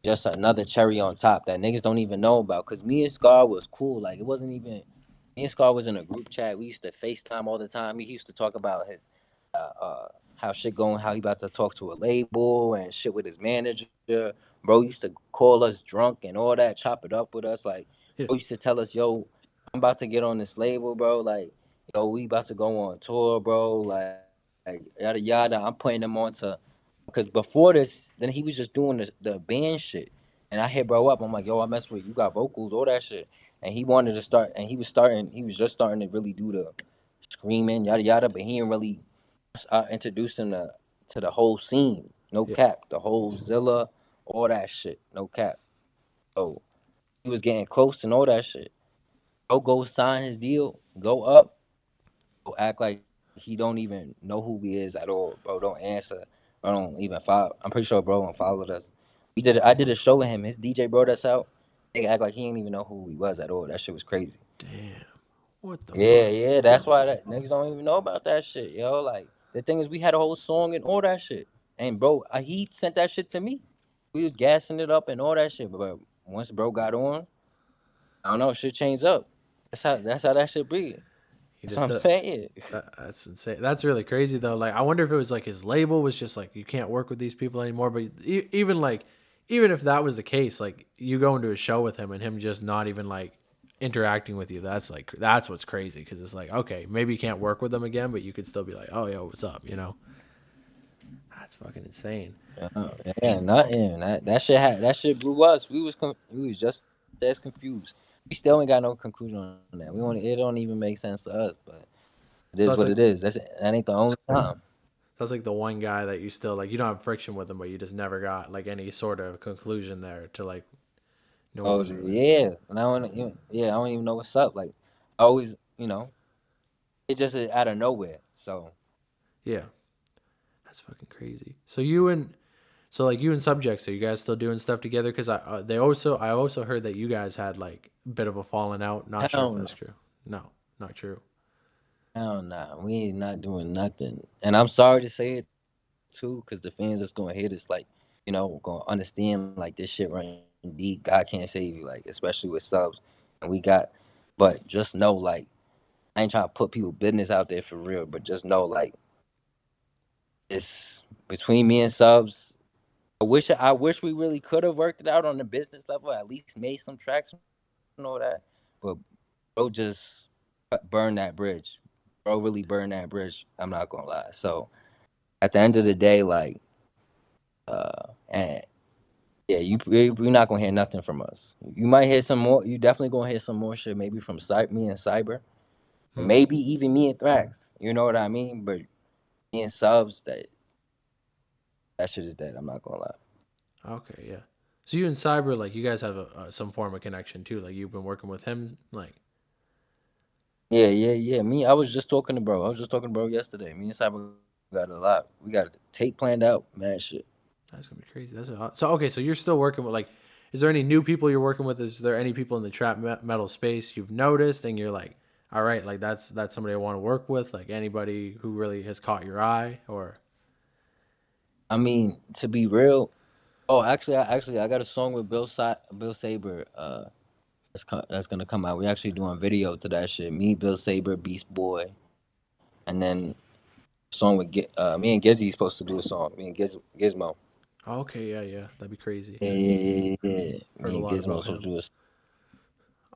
just another cherry on top that niggas don't even know about. Cause me and Scar was cool. Like it wasn't even me and Scar was in a group chat. We used to FaceTime all the time. He used to talk about his how shit going, how he about to talk to a label and shit with his manager. Bro used to call us drunk and all that, chop it up with us. Like Yeah, bro used to tell us, yo, I'm about to get on this label, bro. Like, yo, we about to go on tour, bro. Like yada yada. I'm putting them on to because before this, then he was just doing the band shit. And I hit bro up. I'm like, yo, I mess with you. Got vocals, all that shit. And he wanted to start, and he was just starting to really do the screaming, yada yada. But he didn't really introduce him to the whole scene. No yeah, cap, the whole Zilla, all that shit. No cap. So he was getting close and all that shit. Bro, go sign his deal. Go up. Go act like he don't even know who he is at all. Bro, don't answer. Bro, don't even follow. I'm pretty sure bro don't followed us. I did a show with him. His DJ brought us out. Nigga act like he didn't even know who he was at all. That shit was crazy. damn, what the Yeah, fuck? yeah. That's why that niggas don't even know about that shit, yo. Like the thing is, we had a whole song and all that shit. And bro, he sent that shit to me. We was gassing it up and all that shit. But once bro got on, I don't know, shit changed up. That's how that shit be. He That's what just I'm saying. that's insane. That's really crazy though. Like I wonder if it was like his label was just like you can't work with these people anymore. But even like even if that was the case, like you go into a show with him and him just not even like interacting with you, that's like that's what's crazy because it's like okay maybe you can't work with them again, but you could still be like oh yo what's up you know that's fucking insane. Yeah, nothing. That shit blew us. We was just as confused. We still ain't got no conclusion on that. We want it don't even make sense to us, but it So is that's what like it is. That ain't the only time. that's like the one guy that you still like you don't have friction with him, but you just never got like any sort of conclusion there to like know what Oh was really yeah, and I don't even know what's up. Like I always, it just out of nowhere. So yeah. That's fucking crazy. So you and so like you and subjects, are you guys still doing stuff together? Because I also heard that you guys had like a bit of a falling out. Not sure if hell no, that's true. No, not true. hell nah, we ain't not doing nothing. And I'm sorry to say it too, because the fans that's gonna hear this, like, gonna understand like this shit running deep. God can't save you, like especially with subs. And we got, but just know like I ain't trying to put people business out there for real, but just know like it's between me and subs. I wish we really could have worked it out on the business level, at least made some traction and all that. But bro just burned that bridge. Bro really burned that bridge. I'm not gonna lie. So at the end of the day, like and yeah, you're not gonna hear nothing from us. You might hear some more. You definitely gonna hear some more shit, maybe from me and Cyber. Hmm. Maybe even me and Thrax. You know what I mean? But me and Subs, that shit is dead. I'm not gonna lie. Okay, yeah. So you and Cyber, like, you guys have some form of connection too. Like, you've been working with him. Like, Yeah, yeah, yeah. I was just talking to bro. I was just talking to bro yesterday. Me and Cyber got a lot. We got a tape planned out, man. Shit. that's gonna be crazy. So okay. So you're still working with like. Is there any new people you're working with? Is there any people in the trap metal space you've noticed and you're like, all right, like that's somebody I want to work with. Like anybody who really has caught your eye or. I mean, to be real. Oh, I got a song with Bill Saber. That's gonna come out. We actually doing video to that shit. Me, Bill Saber, Beast Boy, and then song with me and Gizzy's supposed to do a song. Me and Gizmo. Oh, okay, yeah, yeah, that'd be crazy. Yeah, yeah, yeah, yeah, yeah. Heard a Me and lot Gizmo about supposed him. to do a.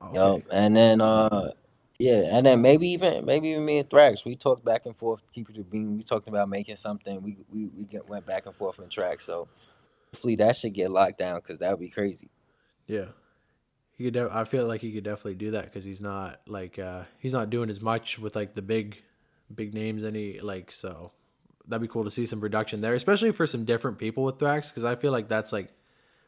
Okay, Yup. And then yeah, and then maybe even me and Thrax. We talked back and forth, keep it a beam. We talked about making something. Went back and forth in tracks. So hopefully that should get locked down because that would be crazy. yeah. I feel like he could definitely do that because he's not doing as much with like the big names any like so that'd be cool to see some production there, especially for some different people with Thrax because I feel like that's like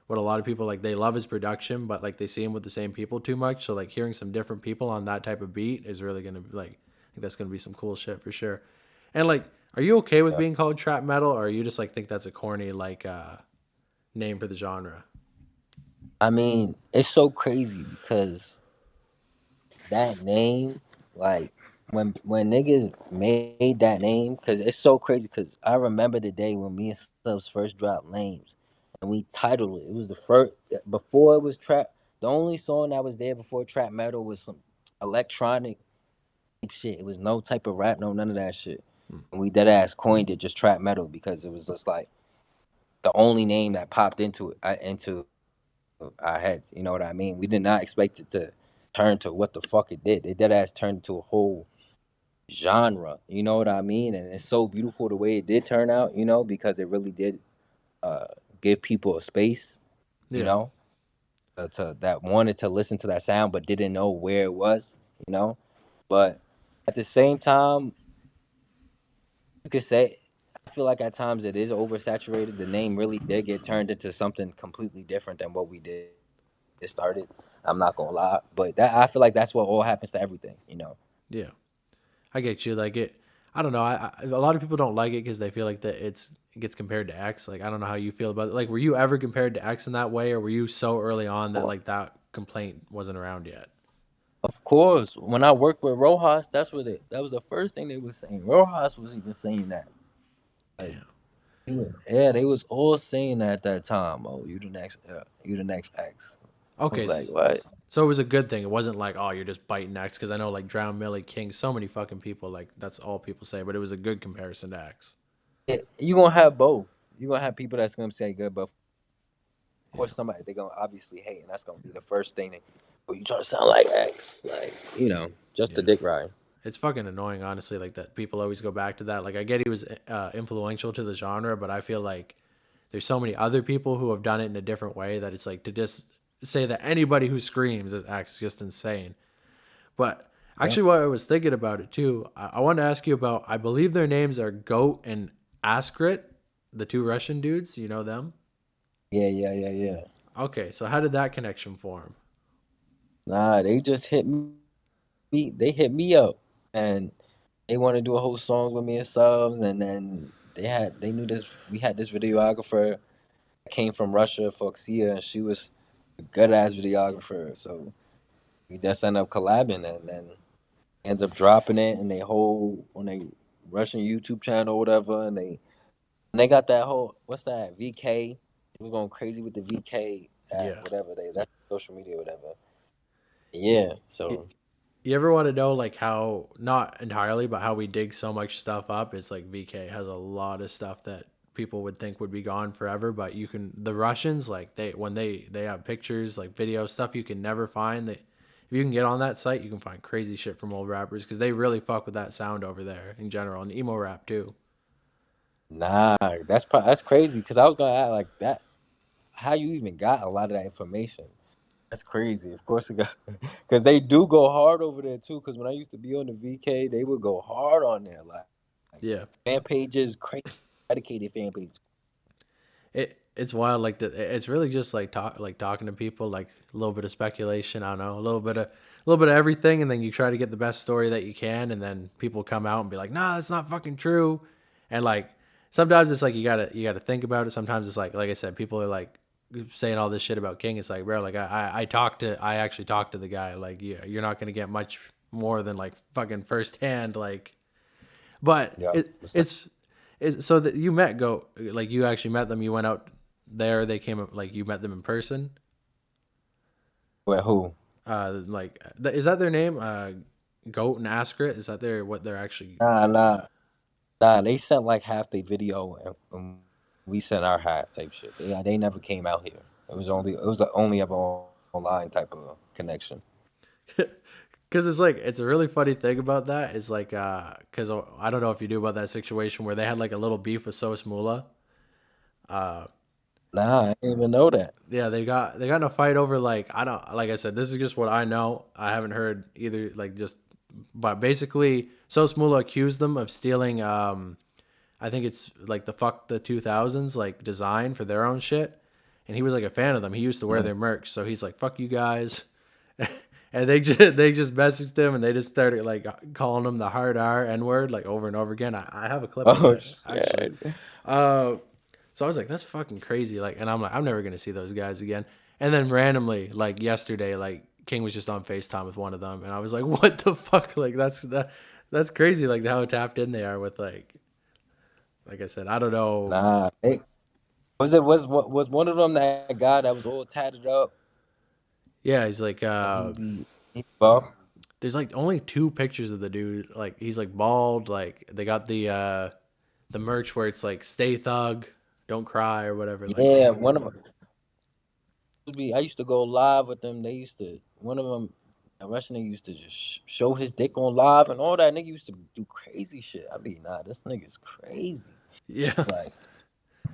what a lot of people like they love his production, but like they see him with the same people too much. So like hearing some different people on that type of beat is really gonna like I think that's gonna be some cool shit for sure. And like, are you okay with being called trap metal, or are you just like think that's a corny name for the genre? I mean, it's so crazy because that name, like when niggas made that name, because it's so crazy. Because I remember the day when me and Subs first dropped Lames, and we titled it. It was the first before it was trap. The only song that was there before trap metal was some electronic shit. It was no type of rap, no none of that shit. Hmm. And we dead ass coined it just trap metal because it was just like the only name that popped into our heads. You know what I mean? We did not expect it to turn to what the fuck it did. It dead ass turned into a whole genre. You know what I mean? And it's so beautiful the way it did turn out. You know, because it really did uh, give people a space. You Yeah, know, to that wanted to listen to that sound but didn't know where it was. You know, but at the same time, you could say. I feel like at times it is oversaturated. The name really did get turned into something completely different than what we did it started. I'm not gonna lie, but that I feel like that's what all happens to everything. You know. yeah. I get you. Like it, I don't know. A lot of people don't like it because they feel like that it gets compared to X. Like I don't know how you feel about it. Like were you ever compared to X in that way, or were you so early on that Well, like that complaint wasn't around yet? of course, when I worked with Rojas, that was the first thing they were saying. Rojas was even saying that. Like, Damn. yeah, they was all saying that at that time. Oh, you the next X. I Okay, was like, what? so it was a good thing. It wasn't like oh you're just biting X because I know like Drown Millie King, so many fucking people like that's all people say, but it was a good comparison to X. Yeah, you gonna have both. You gonna have people that's gonna say good, but of Yeah, course somebody they gonna obviously hate, and that's gonna be the first thing. Oh, you trying to sound like X? Like just a yeah. dick ride. It's fucking annoying, honestly. Like that people always go back to that. Like I get he was influential to the genre, but I feel like there's so many other people who have done it in a different way that it's like to just say that anybody who screams is acts just insane. But Yeah, actually, what I was thinking about it too, I wanted to ask you about. I believe their names are Goat and Askrit, the two Russian dudes. You know them? yeah, yeah, yeah, yeah. Okay, so how did that connection form? Nah, they just hit me. They hit me up, and they want to do a whole song with me and subs. And then they knew this. We had this videographer that came from Russia, Foxia, and she was a good ass videographer. So we just ended up collabing, and then ends up dropping it, and they whole on a Russian YouTube channel, or whatever. And they got that whole what's that VK. They was going crazy with the VK at Yeah. whatever that's social media, or whatever. Yeah, You, so. you ever want to know like how not entirely, but how we dig so much stuff up? It's like VK has a lot of stuff that people would think would be gone forever, but you can the Russians like they have pictures like video stuff you can never find. They if you can get on that site, you can find crazy shit from old rappers because they really fuck with that sound over there in general and emo rap too. Nah, that's crazy because I was gonna ask like that. How you even got a lot of that information? That's crazy. Of course it got because they do go hard over there too. Because when I used to be on the VK, they would go hard on there. Like Yeah. fan pages, crazy dedicated fan pages. It's wild. Like it's really just like talking to people, like a little bit of speculation. I don't know, a little bit of everything, and then you try to get the best story that you can, and then people come out and be like, "Nah, that's not fucking true," and like sometimes it's like you gotta think about it. Sometimes it's like I said, people are like saying all this shit about King. It's like, bro, like I actually talked to the guy. Like, yeah, you're not gonna get much more than like fucking firsthand. Like, but Yeah. it's so that you met go like you actually met them. You went out there. They came up like you met them in person. Well, who? Like is that their name? Goat and Askrit. Is that their what they're actually? Nah. They sent like half the video, and we sent our half type shit. They never came out here. It was the only ever online type of connection. Because it's like it's a really funny thing about that is like because I don't know if you knew about that situation where they had like a little beef with Sos Mula. Uh, Nah, I didn't even know that. yeah, they got in a fight over like I don't like I said this is just what I know. I haven't heard either like just but basically Sos Mula accused them of stealing I think it's like the fuck the 2000s like design for their own shit. And he was like a fan of them. He used to wear Mm. their merch, so he's like fuck you guys. And they just messaged him and they just started like calling him the hard R N word like over and over again. I have a clip of Oh it actually. shit. Uh, so I was like, that's fucking crazy. Like, and I'm like, I'm never gonna see those guys again. And then randomly, like yesterday, like King was just on FaceTime with one of them, and I was like, what the fuck? Like that's crazy. Like how tapped in they are with like I said, I don't know. Nah. Was one of them that guy that was all tatted up Yeah, he's like and he buff? there's like only two pictures of the dude. Like he's like bald. Like they got the merch where it's like "Stay Thug, Don't Cry" or whatever. Like, Yeah, one of them. I used to go live with them. They used to one of them. A Russian nigga used to just show his dick on live and all that. Nigga used to do crazy shit. I be nah, this nigga's crazy. yeah. Like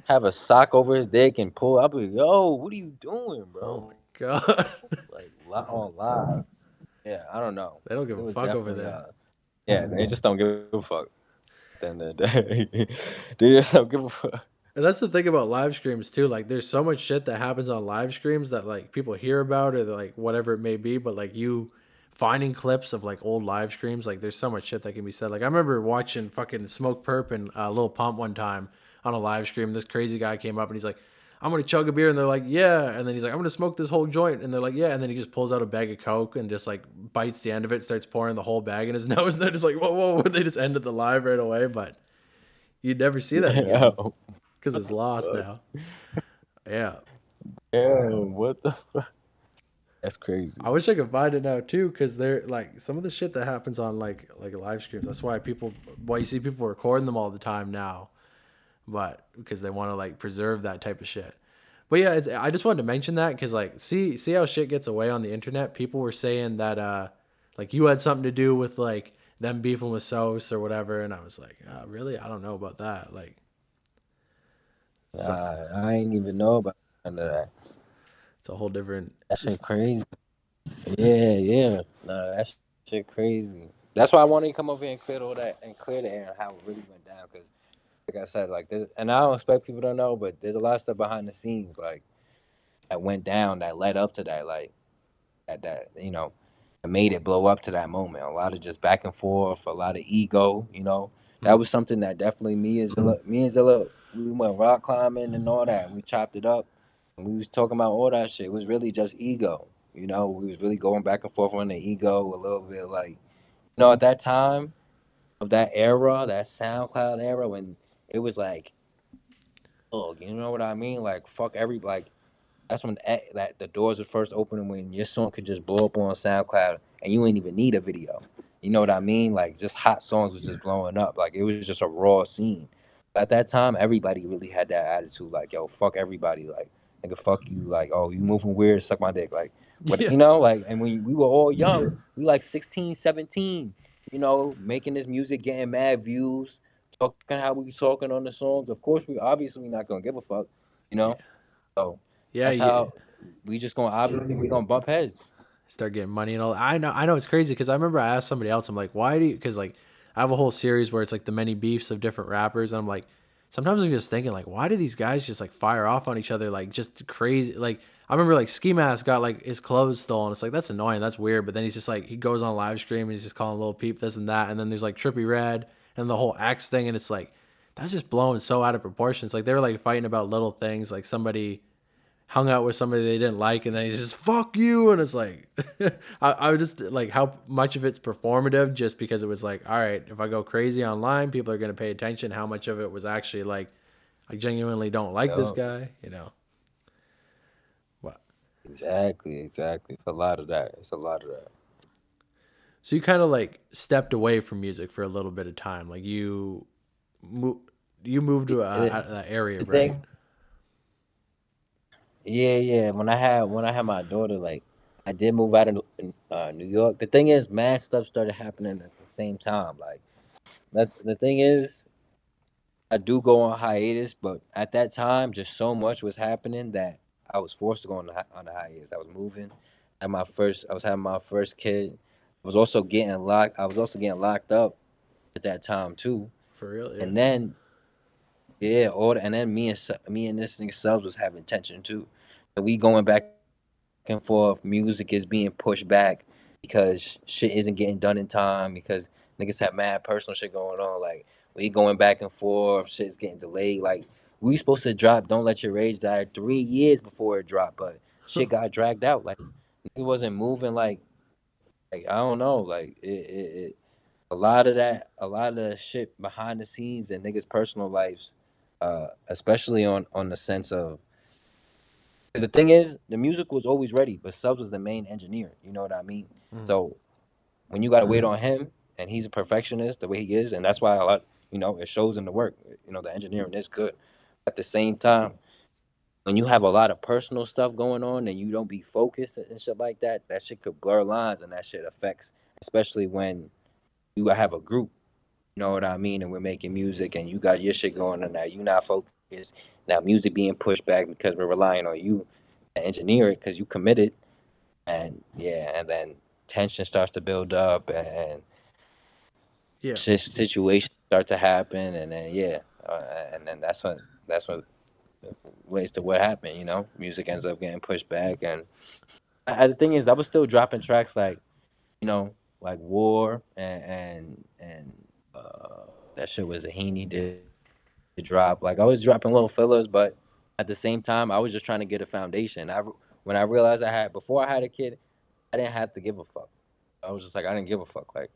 have a sock over his dick and pull. I be yo, what are you doing, Oh bro? my god. Like on live. Yeah, I don't know. They don't give It a was fuck over definitely there. yeah. They just don't give a fuck. At the end of the day, they just don't give a fuck. And that's the thing about live streams too. Like, there's so much shit that happens on live streams that like people hear about or like whatever it may be. But like you finding clips of like old live streams, like there's so much shit that can be said. Like I remember watching fucking Smoke Perp and Lil Pump one time on a live stream. This crazy guy came up and he's like, "I'm gonna chug a beer," and they're like, "Yeah," and then he's like, "I'm gonna smoke this whole joint," and they're like, "Yeah," and then he just pulls out a bag of coke and just like bites the end of it, starts pouring the whole bag in his nose. And they're just like, "Whoa, whoa!" They just ended the live right away, but you'd never see that Yeah, again because it's lost now. Yeah. yeah. What the fuck? That's crazy. I wish I could find it now too, because they're like some of the shit that happens on like live streams. That's why you see people recording them all the time now, but because they want to like preserve that type of shit. But yeah, I just wanted to mention that because like see how shit gets away on the internet. People were saying that like you had something to do with like them beefing with Sos or whatever, and I was like, really? I don't know about that. Like, it's a, I ain't even know about none of that. it's a whole different. That shit It's crazy. Yeah, yeah. Nah, that shit crazy. That's why I wanted to come over here and clear all that and clear the air and how it really went down. Because, like I said, like this, and I don't expect people to know, but there's a lot of stuff behind the scenes, like that went down that led up to that, like that that made it blow up to that moment. A lot of just back and forth, a lot of ego. That mm, was something that definitely me and Zilla, we went rock climbing and all that, and we chopped it up, and we was talking about all that shit. It was really just ego. We was really going back and forth on the ego a little bit, like at that time of that era, that SoundCloud era, when it was like, oh, you know what I mean? Like fuck like that's when that the doors were first opening when your song could just blow up on SoundCloud and you ain't even need a video. You know what I mean? Like just hot songs was just blowing up. Like it was just a raw scene. At that time, everybody really had that attitude. Like yo, fuck everybody. Like nigga, fuck you. Like oh, you moving weird, suck my dick. Like what? yeah, Like and when we were all young, we like 16, 17. Making this music, getting mad views, talking how we talking on the songs. Of course, we obviously not gonna give a fuck. You yeah. know. So Yeah, That's you how we just gonna obviously we gonna bump heads. start getting money and all. I know it's crazy because I remember I asked somebody else. I'm like, why do you? Because like I have a whole series where it's like the many beefs of different rappers, and I'm like, sometimes I'm just thinking like, why do these guys just like fire off on each other like just crazy? Like I remember like Ski Mask got like his clothes stolen. It's like that's annoying, that's weird. But then he's just like he goes on live stream and he's just calling Lil Peep this and that, and then there's like Trippy Red and the whole X thing, and it's like that's just blowing so out of proportion. It's like they were like fighting about little things, like somebody hung out with somebody they didn't like, and then he's just fuck you, and it's like I would just like how much of it's performative just because it was like, all right, if I go crazy online, people are going to pay attention. How much of it was actually like I genuinely don't like this Yo, guy, you know? What? exactly, exactly. It's a lot of that. It's a lot of that. So you kind of like stepped away from music for a little bit of time, like mo- you moved to a area, The right? thing, yeah, yeah. When I had my daughter, like I did move out of New York. The thing is, mad stuff started happening at the same time. Like the thing is, I do go on hiatus, but at that time, just so much was happening that I was forced to go on the hiatus. I was moving. I was having my first kid. I was also getting locked up at that time too. For real, yeah. And then yeah, and then me and this nigga Subs was having tension too. So we going back and forth. Music is being pushed back because shit isn't getting done in time because niggas have mad personal shit going on. Like we going back and forth. Shit's getting delayed. Like we supposed to drop "Don't Let Your Rage Die" 3 years before it dropped, but shit got dragged out. Like it wasn't moving. Like I don't know. Like it a lot of the shit behind the scenes and niggas' personal lives, especially on the sense of. 'Cause the thing is, the music was always ready, but Subs was the main engineer. You know what I mean? Mhm. So when you got to wait on him, and he's a perfectionist the way he is, and that's why a lot, it shows in the work. The engineering is good. At the same time, when you have a lot of personal stuff going on and you don't be focused and shit like that, that shit could blur lines, and that shit affects, especially when you have a group. You know what I mean? And we're making music, and you got your shit going on now. You not focused. Now music being pushed back because we're relying on you to engineer it because you committed, and yeah, and then tension starts to build up, and Yeah. situations start to happen, and then yeah, and then that's what leads to what happened. Music ends up getting pushed back, and the thing is, I was still dropping tracks like War and that shit was a Heaney did drop. Like I was dropping little fillers, but at the same time, I was just trying to get a foundation. When I realized before I had a kid, I didn't have to give a fuck. I was just like, I didn't give a fuck. Like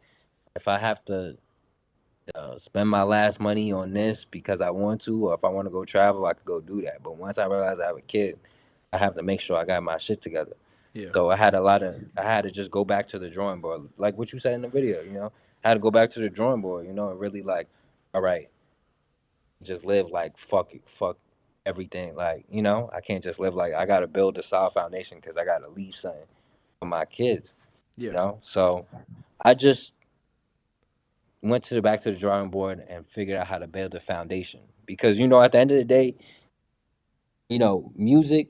if I have to spend my last money on this because I want to, or if I want to go travel, I could go do that. But once I realized I have a kid, I have to make sure I got my shit together. Yeah. So I had to just go back to the drawing board, like what you said in the video. I had to go back to the drawing board, and really like, all right, just live like fuck everything. Like, I can't just live like I gotta build a solid foundation because I gotta leave something for my kids. Yeah. So I just went to the back to the drawing board and figured out how to build a foundation because at the end of the day, music.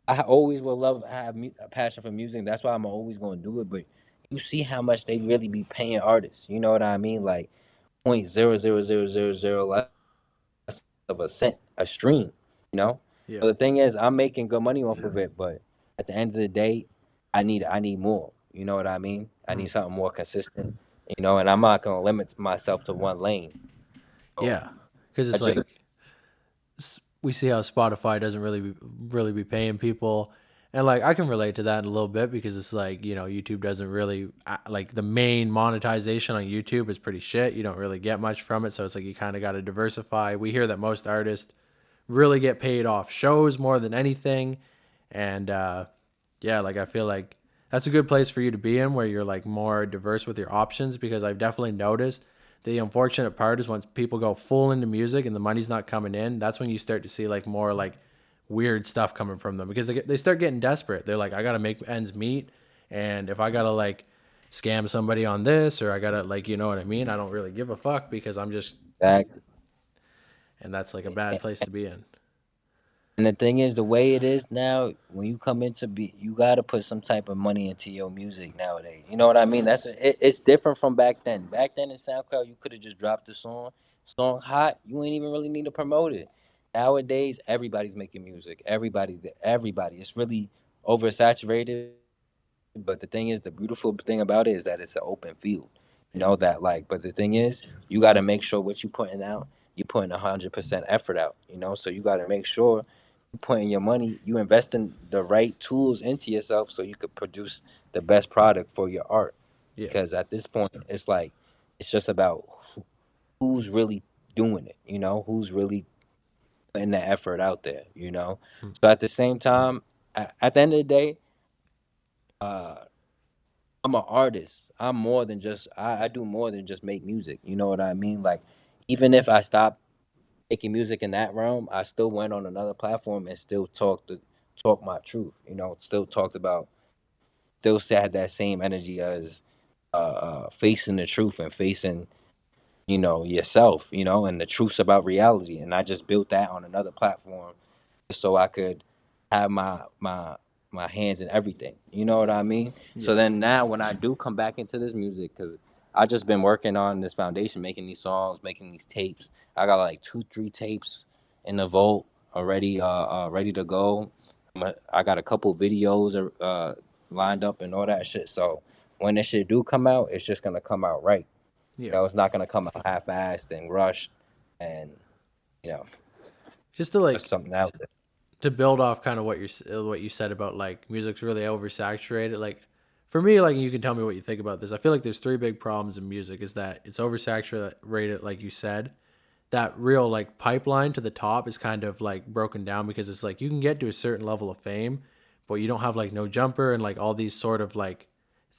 I always will love have a passion for music. That's why I'm always going to do it. But you see how much they really be paying artists. You know what I mean? Like 0.00000 less of a cent a stream. You know. Yeah. So the thing is, I'm making good money off of it. But at the end of the day, I need more. You know what I mean? I Mhm. need something more consistent. And I'm not gonna limit myself to one lane. So Yeah. Because I it's just like we see how Spotify doesn't really be paying people, and like I can relate to that a little bit because it's like YouTube doesn't really like the main monetization on YouTube is pretty shit. You don't really get much from it, so it's like you kind of got to diversify. We hear that most artists really get paid off shows more than anything, and yeah, like I feel like that's a good place for you to be in where you're like more diverse with your options because I've definitely noticed the unfortunate part is once people go full into music and the money's not coming in, that's when you start to see like more like weird stuff coming from them because they start getting desperate. They're like, I got to make ends meet. And if I got to like scam somebody on this or I got to like, you know what I mean? I don't really give a fuck because I'm just, back. and that's like a bad place to be in. And the thing is, the way it is now, when you come into be, you gotta put some type of money into your music nowadays. You know what I mean? It's different from back then. Back then in SoundCloud, you could have just dropped the song hot. You ain't even really need to promote it. Nowadays, everybody's making music. Everybody. It's really oversaturated. But the thing is, the beautiful thing about it is that it's an open field. You know Yeah, that, like. But the thing is, you got to make sure what you putting out, you putting 100% effort out. So you got to make sure you putting your money, you investing the right tools into yourself so you could produce the best product for your art. yeah, Because at this point, it's like it's just about who's really doing it. Who's really putting the effort out there. mm, So at the same time, at the end of the day, uh, I'm an artist. I do more than just make music. You know what I mean? Like, even if I stop making music in that realm, I still went on another platform and still talk my truth. Still talked about, still had that same energy as facing the truth and facing yourself, and the truths about reality. And I just built that on another platform so I could have my hands in everything. You know what I mean? yeah, So then now when I do come back into this music, because I just been working on this foundation, making these songs, making these tapes. I got like 2, 3 tapes in the vault already, ready to go. I got a couple videos lined up and all that shit. So when this shit do come out, it's just gonna come out right. yeah. It's not gonna come out half-assed and rushed, and you know, Just to just like something out there. to build off kind of what you said about like music's really oversaturated. Like for me, like you can tell me what you think about this. I feel like there's three big problems in music. Is that it's oversaturated, like you said. That real like pipeline to the top is kind of like broken down because it's like you can get to a certain level of fame, but you don't have like no jumper and like all these sort of like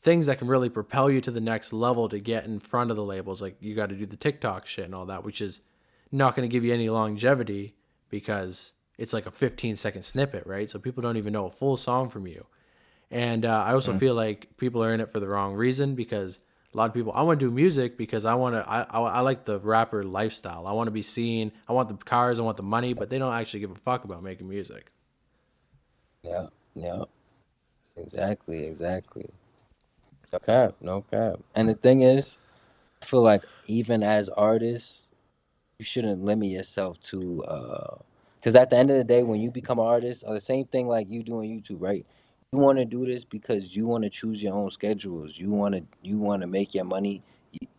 things that can really propel you to the next level to get in front of the labels. Like you got to do the TikTok shit and all that, which is not going to give you any longevity because it's like a 15-second snippet, right? So people don't even know a full song from you. And I also Mhm. feel like people are in it for the wrong reason because a lot of people, I want to do music because I like the rapper lifestyle. I want to be seen. I want the cars. I want the money, but they don't actually give a fuck about making music. Yeah, yeah, exactly, exactly. No cap, no cap. And the thing is, I feel like even as artists, you shouldn't limit yourself to because at the end of the day, when you become an artist, or the same thing like you doing YouTube, right? You want to do this because you want to choose your own schedules. You want to make your money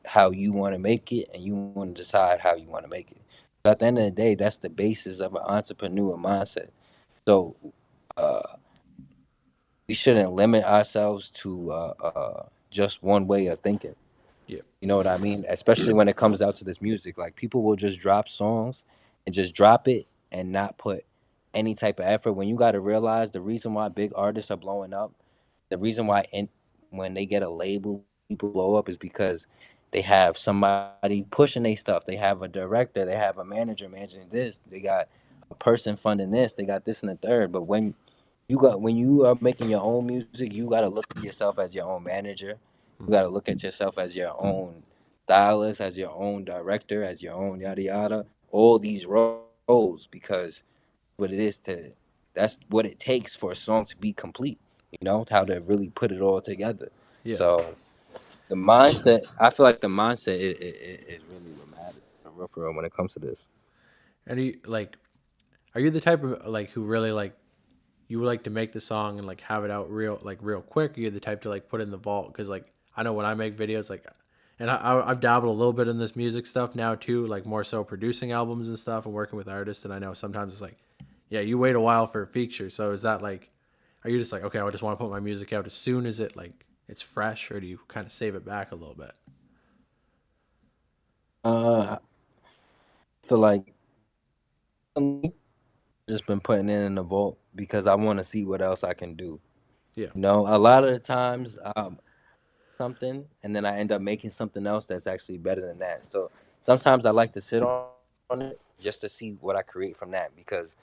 how you want to make it, and you want to decide how you want to make it. So at the end of the day, that's the basis of an entrepreneur mindset. So uh, we shouldn't limit ourselves to just one way of thinking. Yeah, You know what I mean? Especially when it comes out to this music. Like, people will just drop songs and just drop it and not put any type of effort. When you got to realize the reason why big artists are blowing up, the reason why when they get a label, people blow up is because they have somebody pushing their stuff. They have a director, they have a manager managing this, they got a person funding this, they got this and the third. But when you are making your own music, you got to look at yourself as your own manager. You got to look at yourself as your own stylist, as your own director, as your own yada yada. All these roles, because what it is to that's what it takes for a song to be complete. How to really put it all together. yeah. So the mindset, I feel like the mindset is really what matters for real when it comes to this. And are you the type of like who really like you would like to make the song and like have it out real quick? Or you're the type to like put it in the vault because like I know when I make videos like, and I've dabbled a little bit in this music stuff now too, like more so producing albums and stuff and working with artists. And I know sometimes it's like, yeah, you wait a while for a feature. So is that like, are you just like, okay, I just want to put my music out as soon as it like it's fresh, or do you kind of save it back a little bit? I feel like just been putting it in the vault because I want to see what else I can do. Yeah, A lot of the times, something and then I end up making something else that's actually better than that. So sometimes I like to sit on it just to see what I create from that, because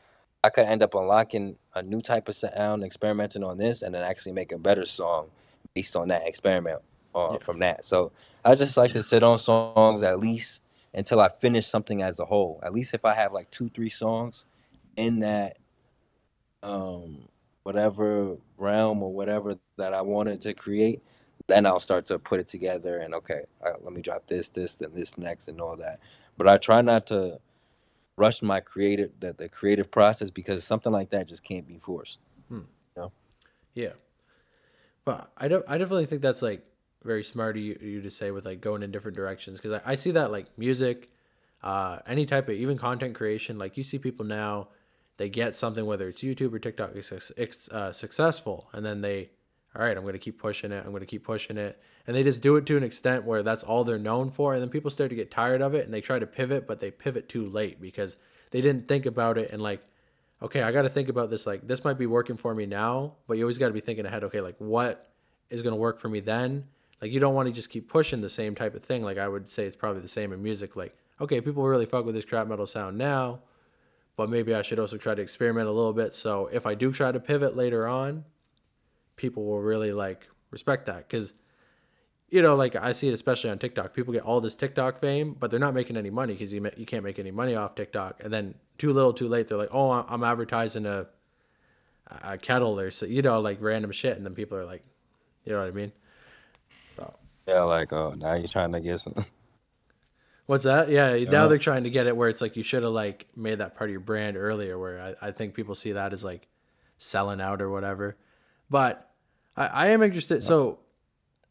I could end up unlocking a new type of sound, experimenting on this, and then actually make a better song based on that experiment yeah, from that. So I just like to sit on songs at least until I finish something as a whole. At least if I have like 2, 3 songs in that um whatever realm or whatever that I wanted to create, then I'll start to put it together and okay, let me drop this, and this next, and all that. But I try not to rush my the creative process because something like that just can't be forced. Hmm. You know? Yeah. But I definitely think that's like very smart of you to say with like going in different directions because I see that like music, any type of even content creation. Like you see people now, they get something whether it's YouTube or TikTok successful, and then they, all right, I'm going to keep pushing it. I'm going to keep pushing it, and they just do it to an extent where that's all they're known for, and then people start to get tired of it and they try to pivot, but they pivot too late because they didn't think about it and like okay, I got to think about this. Like, this might be working for me now, but you always got to be thinking ahead. Okay, like, what is going to work for me then? Like, you don't want to just keep pushing the same type of thing. Like, I would say it's probably the same in music. Like, okay, people really fuck with this trap metal sound now, but maybe I should also try to experiment a little bit. So if I do try to pivot later on, people will really like respect that. Cause, you know, like I see it especially on TikTok. People get all this TikTok fame, but they're not making any money because you can't make any money off TikTok. And then too little, too late, they're like, oh, I'm advertising a kettle or so, you know, like random shit, and then people are like, you know what I mean? So Yeah, like now you're trying to get some. what's that? Yeah, now Uh, they're trying to get it where it's like you should have like made that part of your brand earlier. Where I think people see that as like selling out or whatever. But I am interested. So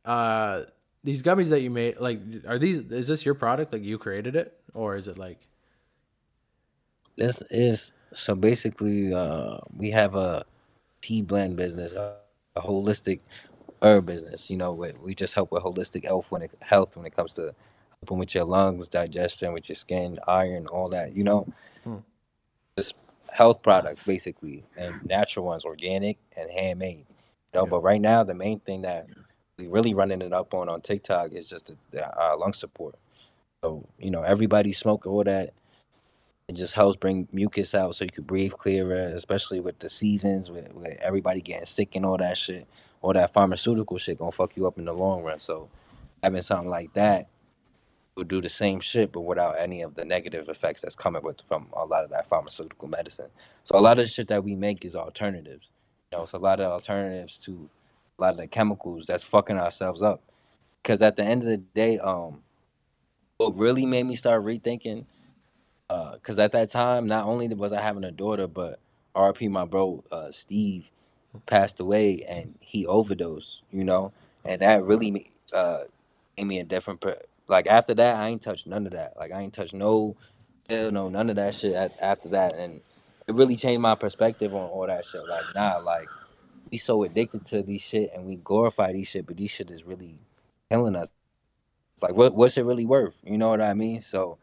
uh, these gummies that you made, like, are these? Is this your product? Like you created it, or is it like? this is so basically we have a tea blend business, a holistic herb business. You know, we just help with holistic health when it comes to helping with your lungs, digestion, with your skin, iron, all that. You know, Hmm, just health products basically, and natural ones, organic and handmade. You know, yeah, but right now the main thing that we really running it up on TikTok is just the lung support. So you know, everybody smoke all that. It just helps bring mucus out so you can breathe clearer, especially with the seasons, with everybody getting sick and all that shit. All that pharmaceutical shit gonna fuck you up in the long run. So having something like that will do the same shit, but without any of the negative effects that's coming with from a lot of that pharmaceutical medicine. So a lot of the shit that we make is alternatives. You know, it's a lot of alternatives to a lot of the chemicals that's fucking ourselves up. Because at the end of the day, what really made me start rethinking because at that time, not only was I having a daughter, but RP my bro Steve passed away and he overdosed, you know, and that really gave me a different like after that I ain't touched none of that. Like I ain't touched no pill, no none of that shit after that, and it really changed my perspective on all that shit. Like nah, like we so addicted to these shit and we glorify these shit, but these shit is really killing us. It's like what's it really worth? You know what I mean? So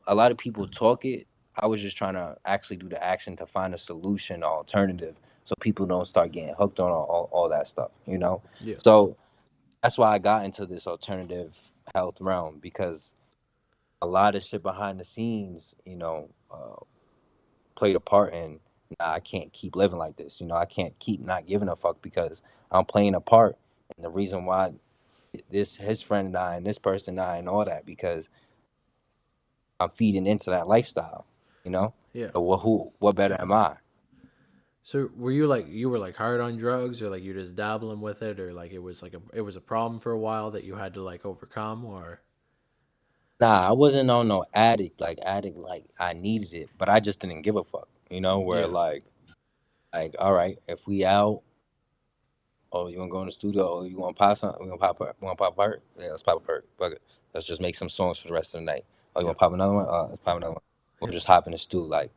a lot of people talk it. I was just trying to actually do the action to find a solution or alternative so people don't start getting hooked on all that stuff, you know? yeah, So that's why I got into this alternative health realm because a lot of shit behind the scenes, you know, played a part in nah, I can't keep living like this. You know, I can't keep not giving a fuck because I'm playing a part. And the reason why this his friend died and this person died and all that because I'm feeding into that lifestyle, you know. yeah. So what better am I? So were you were like hard on drugs or like you just dabbling with it or like it was a problem for a while that you had to like overcome or Nah, I wasn't on no addict like I needed it, but I just didn't give a fuck, you know. Where yeah, like all right, if we out, or you wanna go in the studio, or you wanna pop something, we wanna pop a perk, yeah, let's pop a perk. Fuck it, let's just make some songs for the rest of the night. Oh, you yeah, wanna pop another one? Let's pop another one. We'll just hop in the stew, like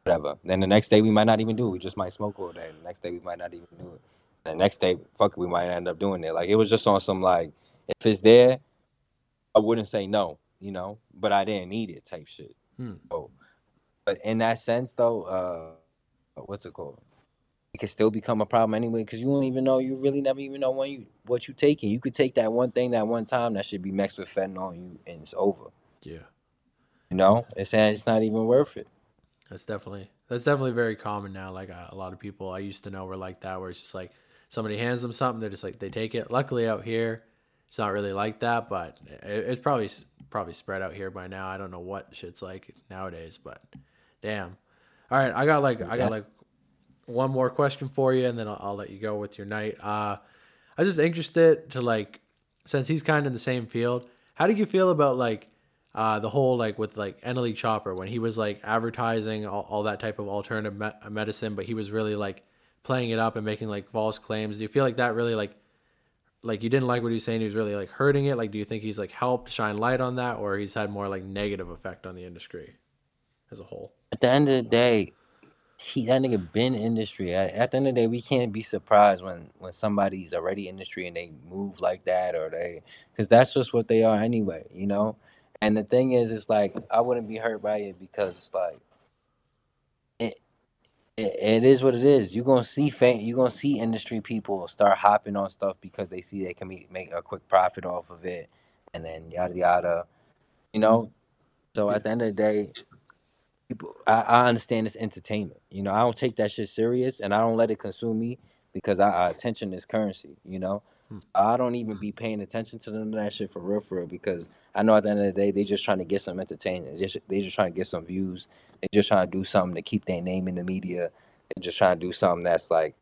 whatever. Then the next day we might not even do it. We just might smoke all day. The next day we might not even do it. The next day, fuck it, we might end up doing it. Like it was just on some like, if it's there, I wouldn't say no, you know, but I didn't need it type shit. hmm, So, but in that sense though, what's it called? It can still become a problem anyway because you don't even know. You really never even know what you taking. You could take that one thing that one time that should be mixed with fentanyl, and it's over. yeah. You know, it's not even worth it. That's definitely very common now. Like a lot of people I used to know were like that, where it's just like somebody hands them something, they're just like they take it. Luckily out here, it's not really like that, but it's probably spread out here by now. I don't know what shit's like nowadays, but damn. All right, I got like Exactly. one more question for you, and then I'll let you go with your night. I was just interested to like, since he's kind of in the same field, how did you feel about like the whole like with like Eneli Chopper when he was like advertising all that type of alternative medicine, but he was really like playing it up and making like false claims. Do you feel like that really like you didn't like what he was saying? He was really like hurting it. Like, do you think he's like helped shine light on that, or he's had more like negative effect on the industry as a whole? At the end of the day, that nigga been industry. At the end of the day, we can't be surprised when somebody's already industry and they move like that, or they, because that's just what they are anyway, you know. And the thing is, it's like I wouldn't be hurt by it because it's like it, it is what it is. You're gonna see you're gonna see industry people start hopping on stuff because they see they can make a quick profit off of it, and then yada yada, you know. So Yeah, at the end of the day, people, I understand it's entertainment. You know, I don't take that shit serious, and I don't let it consume me because attention is currency. You know, hmm. I don't even be paying attention to none of that shit for real, because I know at the end of the day they just trying to get some entertainment. They just trying to get some views. They just trying to do something to keep their name in the media. They just trying to do something that's like,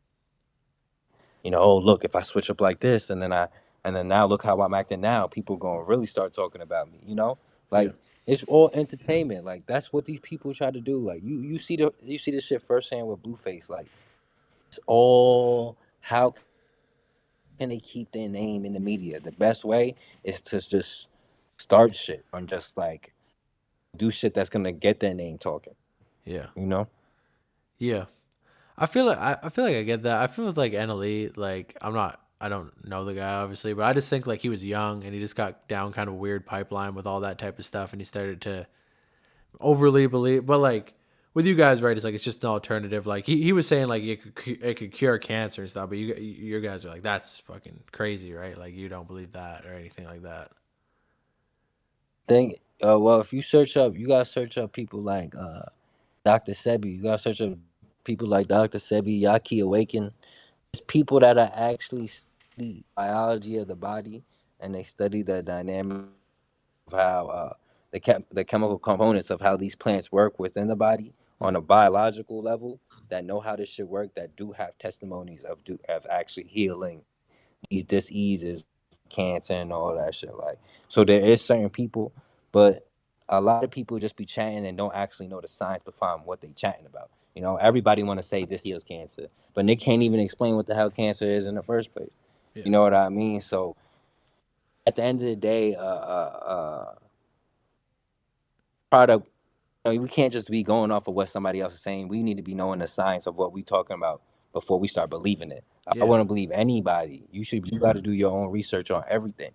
oh look, if I switch up like this, and then now look how I'm acting now, people gonna really start talking about me. Yeah, Like it's all entertainment. Like that's what these people try to do. Like you see this shit firsthand with Blueface. Like it's all, how can they keep their name in the media? The best way is to just start shit and just like do shit that's gonna get their name talking. yeah, You know? yeah. I feel like I get that. I feel with like NLE, like I don't know the guy obviously, but I just think like he was young and he just got down kind of weird pipeline with all that type of stuff, and he started to overly believe. But like with you guys, right? It's like it's just an alternative. Like he was saying like it could cure cancer and stuff, but you guys are like that's fucking crazy, right? Like you don't believe that or anything like that. Think well, if you search up, you gotta search up people like Dr. Sebi. You gotta search up people like Dr. Sebi, Yaki Awaken. It's people that are actually study biology of the body, and they study the dynamic of how the chemical components of how these plants work within the body Hmm. on a biological level, that know how this should work, that do have testimonies of actually healing these diseases, cancer and all that shit. Like, so there is certain people, but a lot of people just be chatting and don't actually know the science behind what they chatting about. Everybody want to say this heals cancer, but they can't even explain what the hell cancer is in the first place. Yeah, You know what I mean? So at the end of the day, product, we can't just be going off of what somebody else is saying. We need to be knowing the science of what we talking about before we start believing it. I yeah, wouldn't believe anybody. You got to do your own research on everything.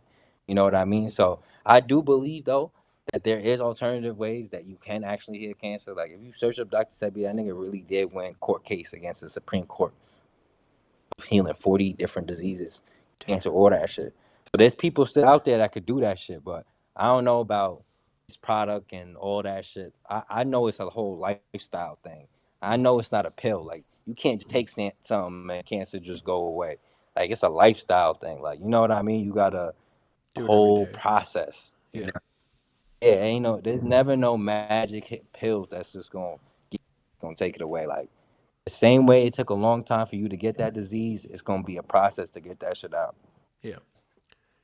You know what I mean? So I do believe though that there is alternative ways that you can actually heal cancer. Like if you search up Dr. Sebi, that nigga really did win court case against the Supreme Court of healing 40 different diseases, damn. cancer, all that shit. So there's people still out there that could do that shit, but I don't know about this product and all that shit. I know it's a whole lifestyle thing. I know it's not a pill. Like you can't just take something and cancer just go away. Like it's a lifestyle thing. Like you know what I mean? You got a Do it every whole day. process. Yeah, Yeah, ain't no, there's never no magic pill that's just gonna take it away. Like the same way it took a long time for you to get that disease, it's gonna be a process to get that shit out. yeah.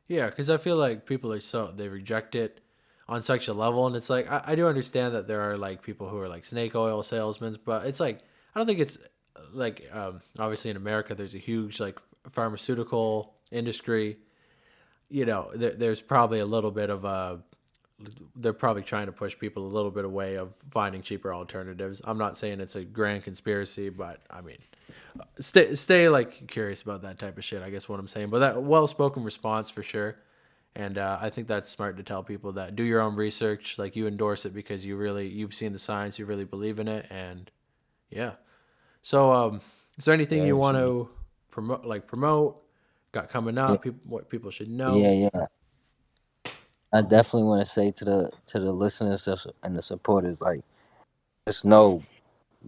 Yeah, because I feel like people are they reject it on such a level, and it's like I do understand that there are like people who are like snake oil salesmen, but it's like I don't think it's like obviously in America there's a huge like pharmaceutical industry. There's probably a little bit of a they're probably trying to push people a little bit away of finding cheaper alternatives. I'm not saying it's a grand conspiracy, but I mean, stay like curious about that type of shit. I guess what I'm saying, but that well spoken response for sure. And I think that's smart to tell people that do your own research. Like you endorse it because you've seen the science, you really believe in it, and yeah. So, is there anything Yeah, you want to promote? Got coming yeah, up? What people should yeah, know? yeah. I definitely want to say to the listeners and the supporters, like, just know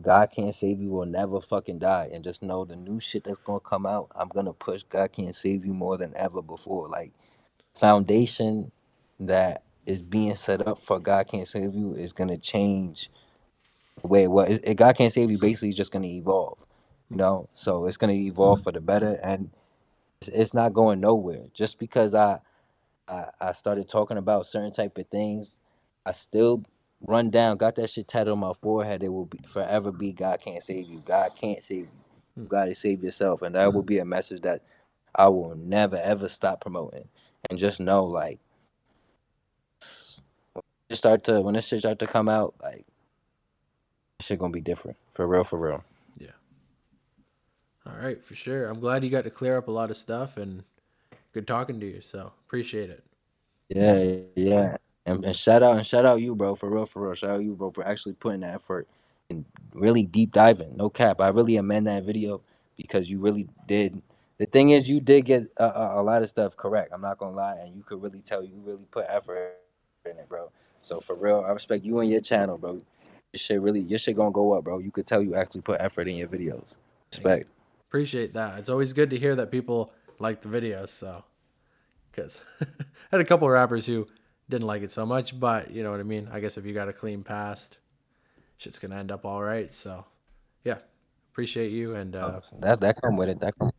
God Can't Save You will never fucking die, and just know the new shit that's gonna come out. I'm gonna push God Can't Save You more than ever before. Like foundation that is being set up for God Can't Save You is gonna change the way it was. God Can't Save You basically is just gonna evolve. you know. So it's gonna evolve for the better, and it's not going nowhere. Just because I started talking about certain type of things, I still run down, got that shit tattooed on my forehead. It will be forever be God can't save you. God can't save you. Hmm. You gotta save yourself. And that will be a message that I will never ever stop promoting. And just know like when this shit start to come out, like this shit gonna be different. For real, for real. Yeah. All right, for sure. I'm glad you got to clear up a lot of stuff and good talking to you. So appreciate it. Yeah, yeah. And shout out you, bro, for real, for real. Shout out you, bro, for actually putting that effort and really deep diving. No cap. I really amend that video because you really did. The thing is, you did get a lot of stuff correct. I'm not gonna lie, and you could really tell you really put effort in it, bro. So for real, I respect you and your channel, bro. Your shit gonna go up, bro. You could tell you actually put effort in your videos. Thank you. Respect. Appreciate that. It's always good to hear that people like the videos. So, because I had a couple rappers who didn't like it so much, but you know what I mean? I guess if you got a clean past, shit's going to end up all right. So, yeah, appreciate you. And That come with it. That come.